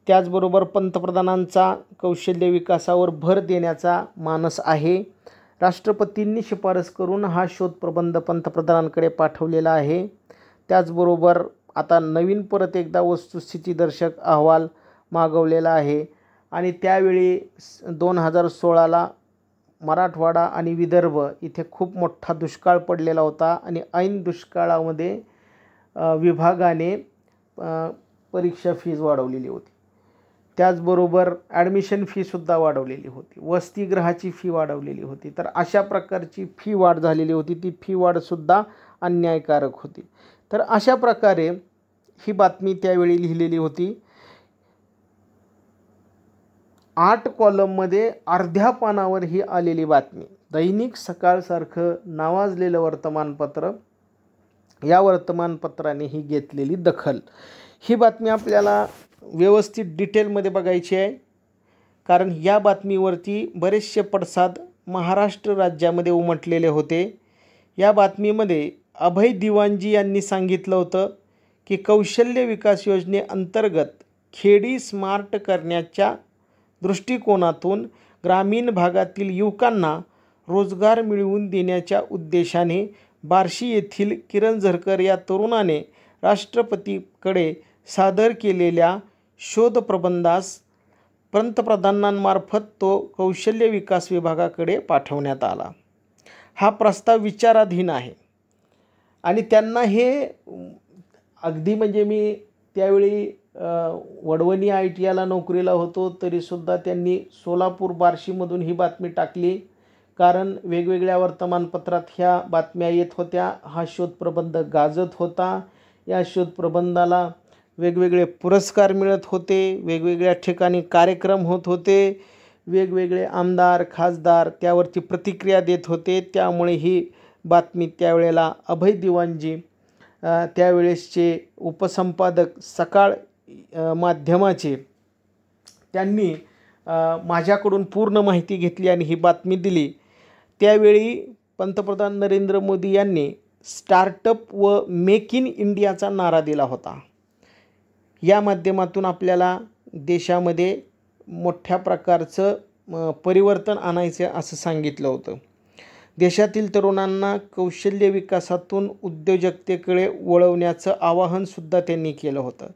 Speaker 1: त्याचबरोबर पंतप्रधानांचा कौशल्य विकासावर भर देण्याचा मानस आहे. राष्ट्रपतींनी शिफारस करून हा शोधप्रबंध पंतप्रधानांकडे पाठवलेला आहे. त्याचबरोबर आता नवीन परत एकदा वस्तुस्थितीदर्शक अहवाल मागवलेला आहे आणि त्यावेळी 2016ला मराठवाडा आणि विदर्भ इथे खूप मोठा दुष्काळ पडलेला होता आणि ऐन दुष्काळामध्ये विभागाने परीक्षा फीज वाढवलेली होती. त्याचबरोबर ॲडमिशन फीसुद्धा वाढवलेली होती, वसतिगृहाची फी वाढवलेली होती. तर अशा प्रकारची फी वाढ झालेली होती. ती फी वाढसुद्धा अन्यायकारक होती. तर अशा प्रकारे ही बातमी त्यावेळी लिहिलेली होती. 8 कॉलममध्ये अर्ध्या पानावर ही आलेली बातमी. दैनिक सकाळसारखं नावाजलेलं वर्तमानपत्र, या वर्तमानपत्राने ही घेतलेली दखल. ही बातमी आपल्याला व्यवस्थित डिटेलमध्ये बघायची आहे, कारण या बातमीवरती बरेचसे पडसाद महाराष्ट्र राज्यामध्ये उमटलेले होते. या बातमीमध्ये अभय दिवाणजी यांनी सांगितलं होतं की कौशल्य विकास योजनेअंतर्गत खेडी स्मार्ट करण्याच्या दृष्टिकोनातून ग्रामीण भागातील युवकांना रोजगार मिळवून देण्याच्या उद्देशाने बार्शी येथील किरण झरकर या तरुणाने राष्ट्रपतीकडे सादर केलेल्या शोधप्रबंधास पंतप्रधानांमार्फत तो कौशल्य विकास विभागाकडे पाठवण्यात आला. हा प्रस्ताव विचाराधीन आहे आणि त्यांना हे अगदी म्हणजे मी त्यावेळी वडवणी ITIला नोकरीला होतो तरीसुद्धा त्यांनी सोलापूर बार्शीमधून ही बातमी टाकली, कारण वेगवेगळ्या वर्तमानपत्रात ह्या बातम्या येत होत्या. हा शोधप्रबंध गाजत होता. या शोधप्रबंधाला वेगवेगळे पुरस्कार मिळत होते, वेगवेगळ्या ठिकाणी कार्यक्रम होत होते, वेगवेगळे आमदार खासदार त्यावरती प्रतिक्रिया देत होते. त्यामुळे ही बातमी त्यावेळेला अभय दिवाणजी त्यावेळेसचे उपसंपादक सकाळ माध्यमाचे, त्यांनी माझ्याकडून पूर्ण माहिती घेतली आणि ही बातमी दिली. त्यावेळी पंतप्रधान नरेंद्र मोदी यांनी स्टार्टअप व मेक इन इंडियाचा नारा दिला होता. या माध्यमातून आपल्याला देशामध्ये मोठ्या प्रकारचं परिवर्तन आणायचे असं सांगितलं होतं. देशातील तरुणांना कौशल्य विकासातून उद्योजकतेकडे वळवण्याचं आवाहनसुद्धा त्यांनी केलं होतं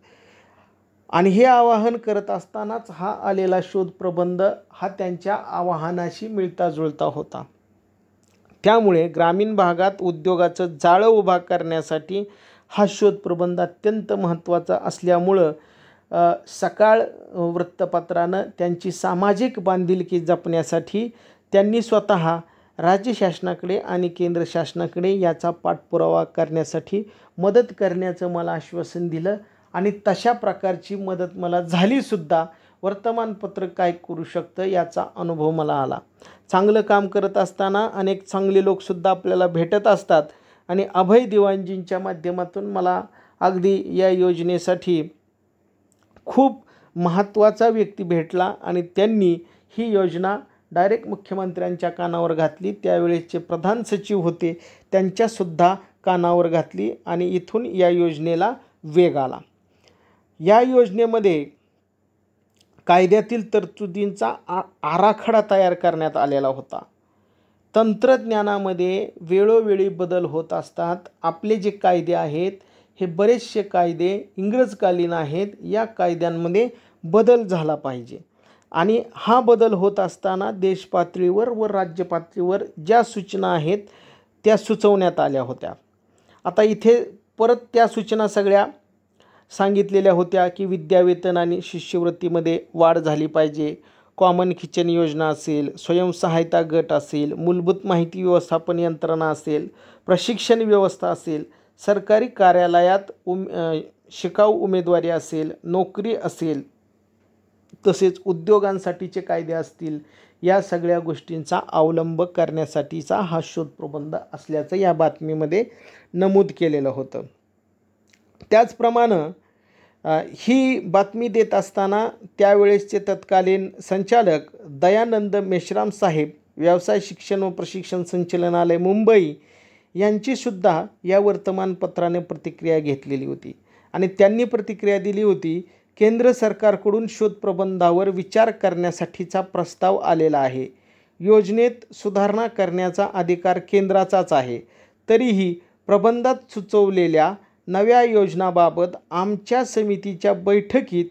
Speaker 1: आणि हे आवाहन करत असतानाच हा आलेला शोधप्रबंध हा त्यांच्या आवाहनाशी मिळता जुळता होता. त्यामुळे ग्रामीण भागात उद्योगाचं जाळं उभा करण्यासाठी हा शोधप्रबंध अत्यंत महत्त्वाचा असल्यामुळं सकाळ वृत्तपत्रानं त्यांची सामाजिक बांधिलकी जपण्यासाठी त्यांनी स्वतः राज्य शासनाकडे आणि केंद्र शासनाकडे याचा पाठपुरावा करण्यासाठी मदत करण्याचं मला आश्वासन दिलं आणि तशा प्रकारची मदत मला झालीसुद्धा. वर्तमानपत्र काय करू शकतं याचा अनुभव मला आला. चांगलं काम करत असताना अनेक चांगले लोकसुद्धा आपल्याला भेटत असतात आणि अभय दिवाणजींच्या माध्यमातून मला अगदी या योजनेसाठी खूप महत्त्वाचा व्यक्ती भेटला आणि त्यांनी ही योजना डायरेक्ट मुख्यमंत्र्यांच्या कानावर घातली. त्यावेळेचे प्रधान सचिव होते त्यांच्यासुद्धा कानावर घातली आणि इथून या योजनेला वेग आला. या योजनेमध्ये कायद्यातील तरतुदींचा आराखडा तयार करण्यात आलेला होता. तंत्रज्ञानामध्ये वेळोवेळी बदल होत असतात. आपले जे कायदे आहेत हे बरेचसे कायदे इंग्रजकालीन आहेत. या कायद्यांमध्ये बदल झाला पाहिजे आणि हा बदल होत असताना देश पातळीवर व राज्य पातळीवर ज्या सूचना आहेत त्या सुचवण्यात आल्या होत्या. आता इथे परत त्या सूचना सगळ्या सांगितलेल्या होत्या की विद्यावेतन आणि शिष्यवृत्तीमध्ये वाढ झाली पाहिजे. कॉमन किचन योजना असेल, स्वयंसहायता गट असेल, मूलभूत माहिती व्यवस्थापन यंत्रणा असेल, प्रशिक्षण व्यवस्था असेल, सरकारी कार्यालयात शिकाऊ उमेदवारी असेल, नोकरी असेल, तसेच उद्योगांसाठीचे कायदे असतील, या सगळ्या गोष्टींचा अवलंब करण्यासाठीचा हा शोधप्रबंध असल्याचं या बातमीमध्ये नमूद केलेलं होतं. त्याचप्रमाणे ही बातमी देत असताना त्यावेळेसचे तत्कालीन संचालक दयानंद मेश्राम साहेब, व्यवसाय शिक्षण व प्रशिक्षण संचालनालय मुंबई यांचीसुद्धा या वर्तमानपत्राने प्रतिक्रिया घेतलेली होती आणि त्यांनी प्रतिक्रिया दिली होती, केंद्र सरकारकडून शोधप्रबंधावर विचार करण्यासाठीचा प्रस्ताव आलेला आहे. योजनेत सुधारणा करण्याचा अधिकार केंद्राचाच आहे. तरीही प्रबंधात सुचवलेल्या नव्या योजनाबाबत आमच्या समितीच्या बैठकीत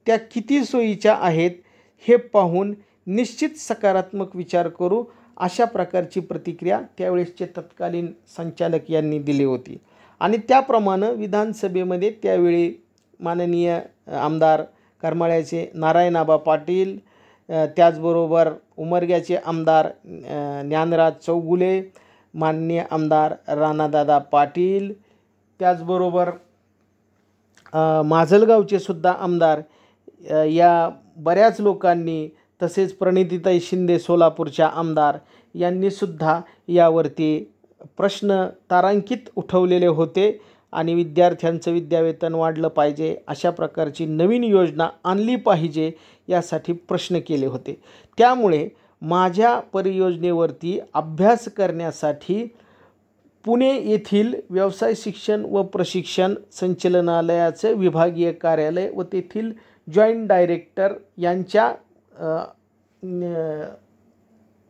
Speaker 1: त्या किती सोयीच्या आहेत हे पाहून निश्चित सकारात्मक विचार करू, अशा प्रकारची प्रतिक्रिया त्यावेळेसचे तत्कालीन संचालक यांनी दिली होती. आणि त्याप्रमाणे विधानसभेमध्ये त्यावेळी माननीय आमदार करमाळ्याचे नारायणआबा पाटील, त्याचबरोबर उमरग्याचे आमदार ज्ञानराज चौगुले, माननीय आमदार राणादादा पाटील, त्याचबरोबर माजलगावचे सुद्धा आमदार, या बऱ्याच लोकांनी, तसेच प्रणितीताई शिंदे सोलापूरच्या आमदार यांनीसुद्धा यावरती प्रश्न तारांकित उठवलेले होते आणि विद्यार्थ्यांचं विद्यावेतन वाढलं पाहिजे, अशा प्रकारची नवीन योजना आणली पाहिजे यासाठी प्रश्न केले होते. त्यामुळे माझ्या परियोजनेवरती अभ्यास करण्यासाठी पुणे येथील व्यवसाय शिक्षण व प्रशिक्षण संचालनालयाचे विभागीय कार्यालय व तेथील जॉईंट डायरेक्टर यांच्या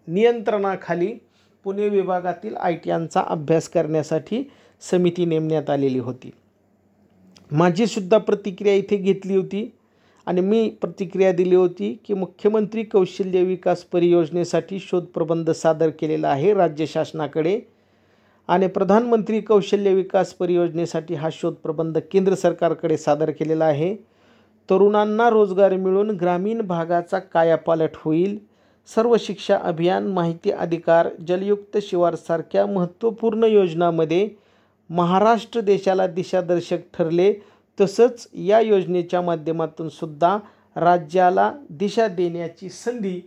Speaker 1: नियंत्रणाखाली पुणे विभागातील ITयांचा अभ्यास करण्यासाठी समिती नेमण्यात आलेली होती. माझीसुद्धा प्रतिक्रिया इथे घेतली होती आणि मी प्रतिक्रिया दिली होती की मुख्यमंत्री कौशल्य विकास परियोजनेसाठी शोधप्रबंध सादर केलेला आहे राज्य शासनाकडे आणि प्रधानमंत्री कौशल्य विकास परियोजनेसाठी हा शोधप्रबंध केंद्र सरकारकडे सादर केलेला आहे. तरुणांना रोजगार मिळून ग्रामीण भागाचा कायापालट होईल. सर्व शिक्षा अभियान, माहिती अधिकार, जलयुक्त शिवार सारख्या महत्त्वपूर्ण योजनांमध्ये महाराष्ट्र देशाला दिशादर्शक ठरले. तसंच या योजनेच्या माध्यमातून सुद्धा राज्याला दिशा देण्याची संधी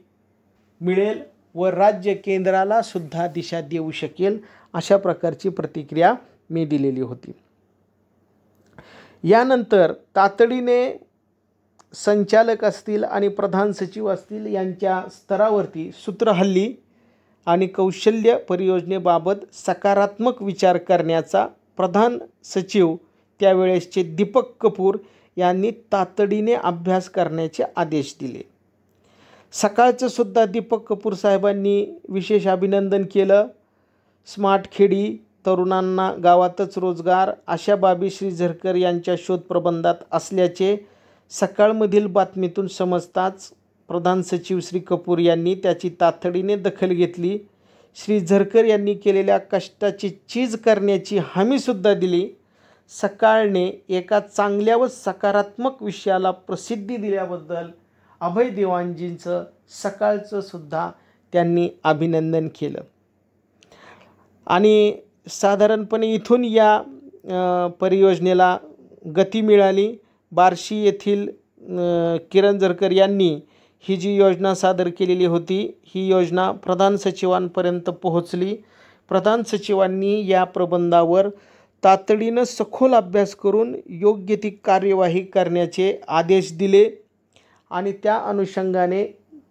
Speaker 1: मिळेल व राज्य केंद्राला सुद्धा दिशा देऊ शकेल, अशा प्रकारची प्रतिक्रिया मी दिलेली होती. यानंतर तातडीने संचालक असतील आणि प्रधान सचिव असतील यांच्या स्तरावरती सूत्रहल्ली आणि कौशल्य परियोजनेबाबत सकारात्मक विचार करण्याचा प्रधान सचिव त्यावेळेसचे दीपक कपूर यांनी तातडीने अभ्यास करण्याचे आदेश दिले. सकाळचं सुद्धा दीपक कपूर साहेबांनी विशेष अभिनंदन केलं. स्मार्ट खेडी, तरुणांना गावातच रोजगार अशा बाबी श्री झरकर यांच्या शोधप्रबंधात असल्याचे सकाळमधील बातमीतून समजताच प्रधान सचिव श्री कपूर यांनी त्याची तातडीने दखल घेतली. श्री झरकर यांनी केलेल्या कष्टाची चीज करण्याची हमीसुद्धा दिली. सकाळने एका चांगल्या व सकारात्मक विषयाला प्रसिद्धी दिल्याबद्दल अभय देवांजींचं सकाळचं सुद्धा त्यांनी अभिनंदन केलं. आणि साधारणपणे इथून या परियोजनेला गती मिळाली. बार्शी येथील किरण झरकर यांनी ही जी योजना सादर केलेली होती, ही योजना प्रधान सचिवांपर्यंत पोहोचली. प्रधान सचिवांनी या प्रबंधावर तातडीनं सखोल अभ्यास करून योग्य ती कार्यवाही करण्याचे आदेश दिले आणि त्या अनुषंगाने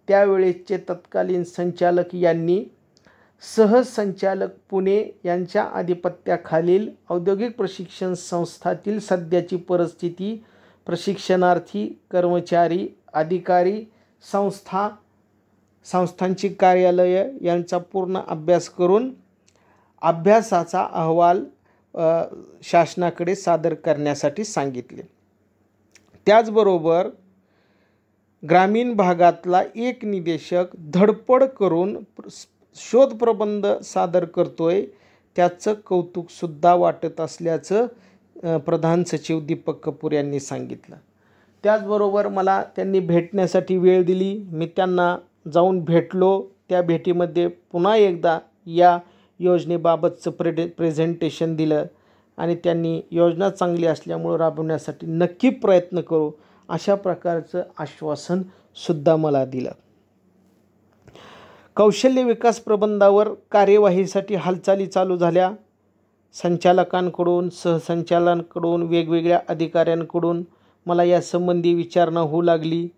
Speaker 1: त्यावेळेचे तत्कालीन संचालक यांनी सहसंचालक पुणे यांच्या आधिपत्याखालील औद्योगिक प्रशिक्षण संस्थातील सध्याची परिस्थिती, प्रशिक्षणार्थी, कर्मचारी, अधिकारी, संस्थांची कार्यालय यांचा पूर्ण अभ्यास करून अभ्यासाचा अहवाल शासनाकडे सादर करण्यासाठी सांगितले. त्याचबरोबर ग्रामीण भागातला एक निदेशक धडपड करून शोधप्रबंध सादर करतोय, त्याचं कौतुकसुद्धा वाटत असल्याचं प्रधान सचिव दीपक कपूर यांनी सांगितलं. त्याचबरोबर मला त्यांनी भेटण्यासाठी वेळ दिली. मी त्यांना जाऊन भेटलो. त्या भेटीमध्ये पुन्हा एकदा या योजनेबाबतचं प्रेझेंटेशन दिलं आणि त्यांनी योजना चांगली असल्यामुळं राबवण्यासाठी नक्की प्रयत्न करू अशा प्रकारचं आश्वासनसुद्धा मला दिलं. कौशल्य विकास प्रबंधावर कार्यवाहीसाठी हालचाली चालू झाल्या. संचालकांकडून, सहसंचालकांकडून, वेगवेगळ्या अधिकाऱ्यांकडून मला यासंबंधी विचारणा होऊ लागली.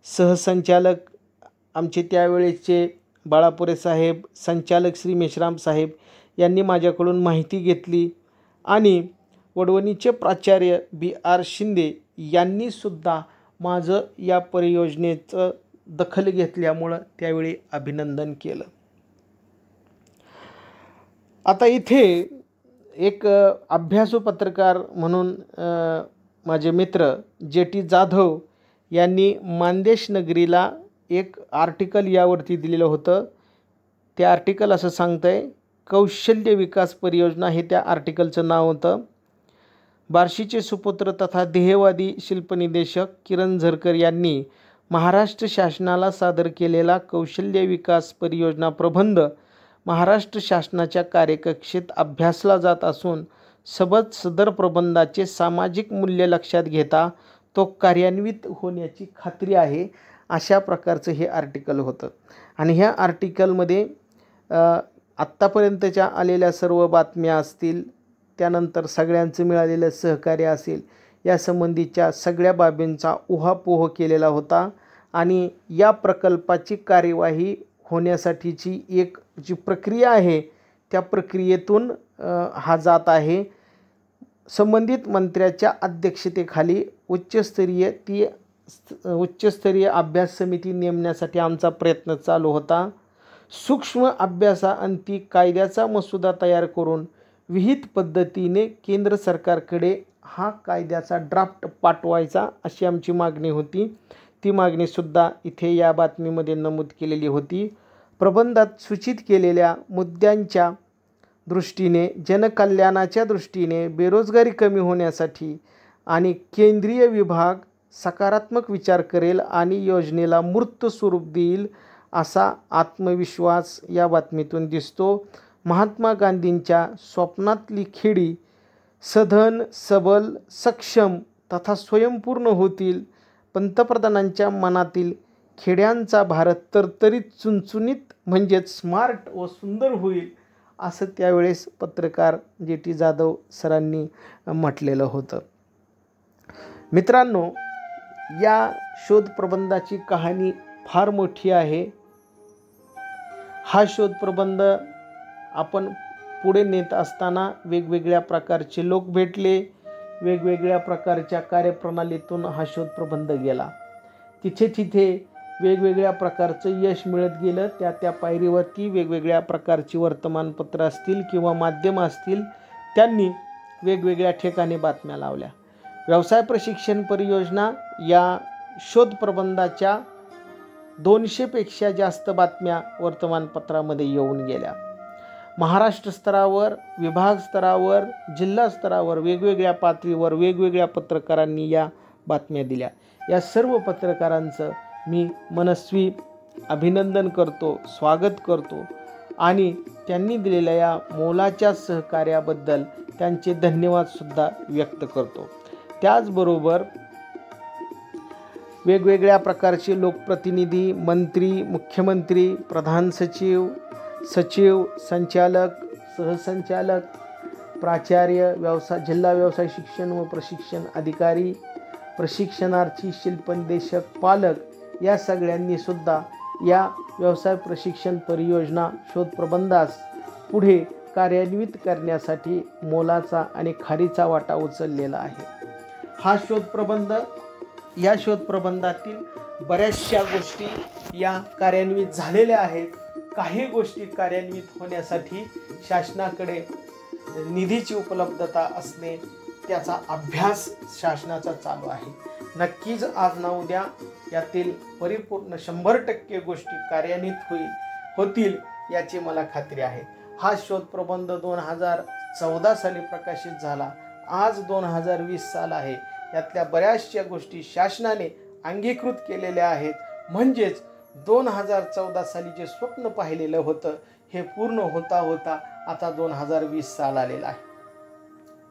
Speaker 1: सहसंचालक आमचे त्यावेळेचे बाळापुरे साहेब, संचालक श्री मेश्राम साहेब यांनी माझ्याकडून माहिती घेतली आणि वडवणीचे प्राचार्य BR शिंदे यांनीसुद्धा माझं या परियोजनेचं दखल घेतल्यामुळं त्यावेळी अभिनंदन केलं. आता इथे एक अभ्यासू पत्रकार म्हणून माझे मित्र JT जाधव यांनी मानदेश नगरीला एक आर्टिकल यावरती दिलेलं होतं. ते आर्टिकल असं सांगतंय, कौशल्य विकास परियोजना हे त्या आर्टिकलचं नाव होतं. बार्शीचे सुपुत्र तथा ध्येयवादी शिल्पनिदेशक किरण झरकर यांनी महाराष्ट्र शासनाला सादर केलेला कौशल्य विकास परियोजना प्रबंध महाराष्ट्र शासनाच्या कार्यकक्षेत अभ्यासला जात असून सदर प्रबंधाचे सामाजिक मूल्य लक्षात घेता तो कार्यान्वित होण्याची खात्री आहे, अशा प्रकारचं हे आर्टिकल होतं. आणि ह्या आर्टिकलमध्ये आत्तापर्यंतच्या आलेल्या सर्व बातम्या असतील, त्यानंतर सगळ्यांचं मिळालेलं सहकार्य असेल, यासंबंधीच्या सगळ्या बाबींचा उहापोह केलेला होता. आणि या प्रकल्पाची कार्यवाही होण्यासाठीची एक जी प्रक्रिया आहे त्या प्रक्रियेतून हा जात आहे. संबंधित मंत्र्याच्या अध्यक्षतेखाली उच्चस्तरीय अभ्यास समिती नेमण्यासाठी आमचा प्रयत्न चालू होता. सूक्ष्म अभ्यासाअंती कायद्याचा मसुदा तयार करून विहित पद्धतीने केंद्र सरकारकडे हा कायद्याचा ड्राफ्ट पाठवायचा अशी आमची मागणी होती. ती मागणीसुद्धा इथे या बातमीमध्ये नमूद केलेली होती. प्रबंधात सूचित केलेल्या मुद्द्यांच्या दृष्टीने, जनकल्याणाच्या दृष्टीने, बेरोजगारी कमी होण्यासाठी आणि केंद्रीय विभाग सकारात्मक विचार करेल आणि योजनेला मूर्त स्वरूप देईल असा आत्मविश्वास या बातमीतून दिसतो. महात्मा गांधींच्या स्वप्नातली खेडी सधन, सबल, सक्षम तथा स्वयंपूर्ण होतील. पंतप्रधानांच्या मनातील खेड्यांचा भारत तरतरीत, चुणचुणीत म्हणजेच स्मार्ट व सुंदर होईल असं त्यावेळेस पत्रकार JT जाधव सरांनी म्हटलेलं होतं. मित्रांनो, या शोध प्रबंधाची कहाणी फार मोठी आहे. हा शोध प्रबंध आपण पुढे नेत असताना वेगवेगळ्या प्रकारचे लोक भेटले, वेगवेगळ्या प्रकारच्या कार्यप्रणालीतून हा शोध प्रबंध गेला. तिथे वेगवेगळ्या प्रकारचं यश मिळत गेलं. त्या पायरीवरती वेगवेगळ्या प्रकारची वर्तमानपत्र असतील किंवा माध्यमं असतील, त्यांनी वेगवेगळ्या ठिकाणी बातम्या लावल्या. व्यवसाय प्रशिक्षण परियोजना या शोध प्रबंधाच्या 200पेक्षा जास्त बातम्या वर्तमानपत्रामध्ये येऊन गेल्या. महाराष्ट्र स्तरावर, विभाग स्तरावर, जिल्हा स्तरावर, वेगवेगळ्या पातळीवर वेगवेगळ्या पत्रकारांनी या बातम्या दिल्या. या सर्व पत्रकारांचं मी मनस्वी अभिनंदन करतो, स्वागत करतो आणि त्यांनी दिलेल्या या मोलाच्या सहकार्याबद्दल त्यांचे धन्यवादसुद्धा व्यक्त करतो. त्याचबरोबर वेगवेगळ्या प्रकारचे लोकप्रतिनिधी, मंत्री, मुख्यमंत्री, प्रधान सचिव, सचिव, संचालक, सहसंचालक, प्राचार्य, जिल्हा व्यवसाय शिक्षण व प्रशिक्षण अधिकारी, प्रशिक्षणार्थी, शिल्पनिदेशक, पालक या सगळ्यांनी सुद्धा या व्यवसाय प्रशिक्षण परियोजना शोधप्रबंधास पुढे कार्यान्वित करण्यासाठी मोलाचा आणि खारीचा वाटा उचललेला आहे. हा शोधप्रबंध, या शोधप्रबंधातील बऱ्याचशा गोष्टी या कार्यान्वित झालेल्या आहेत. काही गोष्टी कार्यान्वित होण्यासाठी शासनाकडे निधीची उपलब्धता असणे, त्याचा अभ्यास शासनाचा चालू आहे. नक्कीच आज ना उद्या यातील परिपूर्ण 100% गोष्टी कार्यान्वित होतील याची मला खात्री आहे. हा शोधप्रबंध 2014 साली प्रकाशित झाला. आज 2020 साल आहे. यातल्या बऱ्याचशा गोष्टी शासनाने अंगीकृत केलेल्या आहेत. म्हणजेच 2014 साली जे स्वप्न पाहिलेलं होतं हे पूर्ण होता होता आता 2020 साल आलेला आहे.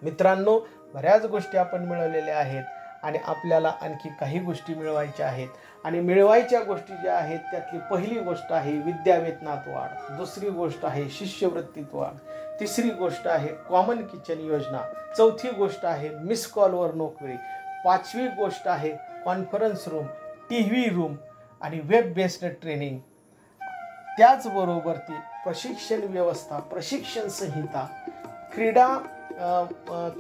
Speaker 1: मित्रांनो, बऱ्याच गोष्टी आपण मिळवलेल्या आहेत आणि आपल्याला आणखी काही गोष्टी मिळवायच्या आहेत. आणि मिळवायच्या गोष्टी ज्या आहेत त्यातली पहिली गोष्ट आहे विद्यावेतनात वाढ, दुसरी गोष्ट आहे शिष्यवृत्तीत वाढ, तिसरी गोष्ट आहे कॉमन किचन योजना, चौथी गोष्ट आहे मिस कॉलवर नोकरी, पाचवी गोष्ट आहे कॉन्फरन्स रूम, TV रूम आणि वेब बेस्ड ट्रेनिंग. त्याचबरोबर ती प्रशिक्षण व्यवस्था, प्रशिक्षण संहिता, क्रीडा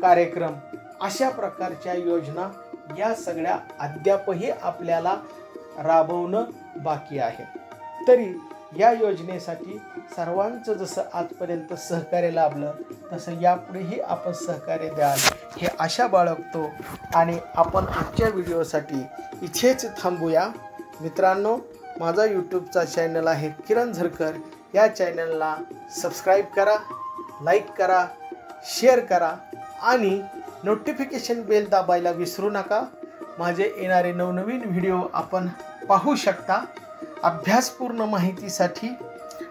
Speaker 1: कार्यक्रम, अशा प्रकारच्या योजना या सगळ्या अद्यापही आपल्याला राबवणं बाकी आहे. तरी या योजनेसाठी सर्वांचं जसं आजपर्यंत सहकार्य लाभलं तसं यापुढेही आपण सहकार्य द्याल हे आशा बाळगतो. आणि आपण आजच्या व्हिडिओसाठी इथेच थांबूया. मित्रांनो, माझा यूट्यूबचा चॅनल आहे किरण झरकर. या चॅनलला सबस्क्राईब करा, लाईक करा, शेअर करा आणि नोटिफिकेशन बेल दाबायला विसरू नका. माझे येणारे नवनवीन व्हिडिओ आपण पाहू शकता. अभ्यासपूर्ण माहितीसाठी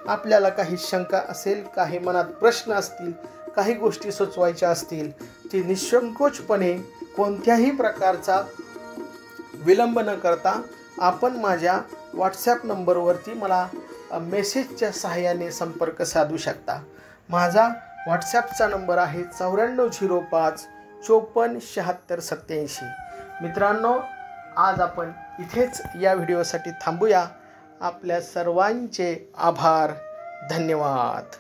Speaker 1: आपल्याला काही शंका असेल, काही मनात प्रश्न असतील, काही गोष्टी सुचवायच्या असतील, ती निःसंकोचपणे कोणत्याही प्रकारचा विलंब न करता आपण माझ्या व्हॉट्सॲप नंबरवरती मला मेसेजच्या सहाय्याने संपर्क साधू शकता. माझा व्हॉट्सॲपचा नंबर आहे 9405 54 76 87. मित्रांनो, आज आपण इथेच या व्हिडिओसाठी थांबूया. आपल्या सर्वांचे आभार. धन्यवाद.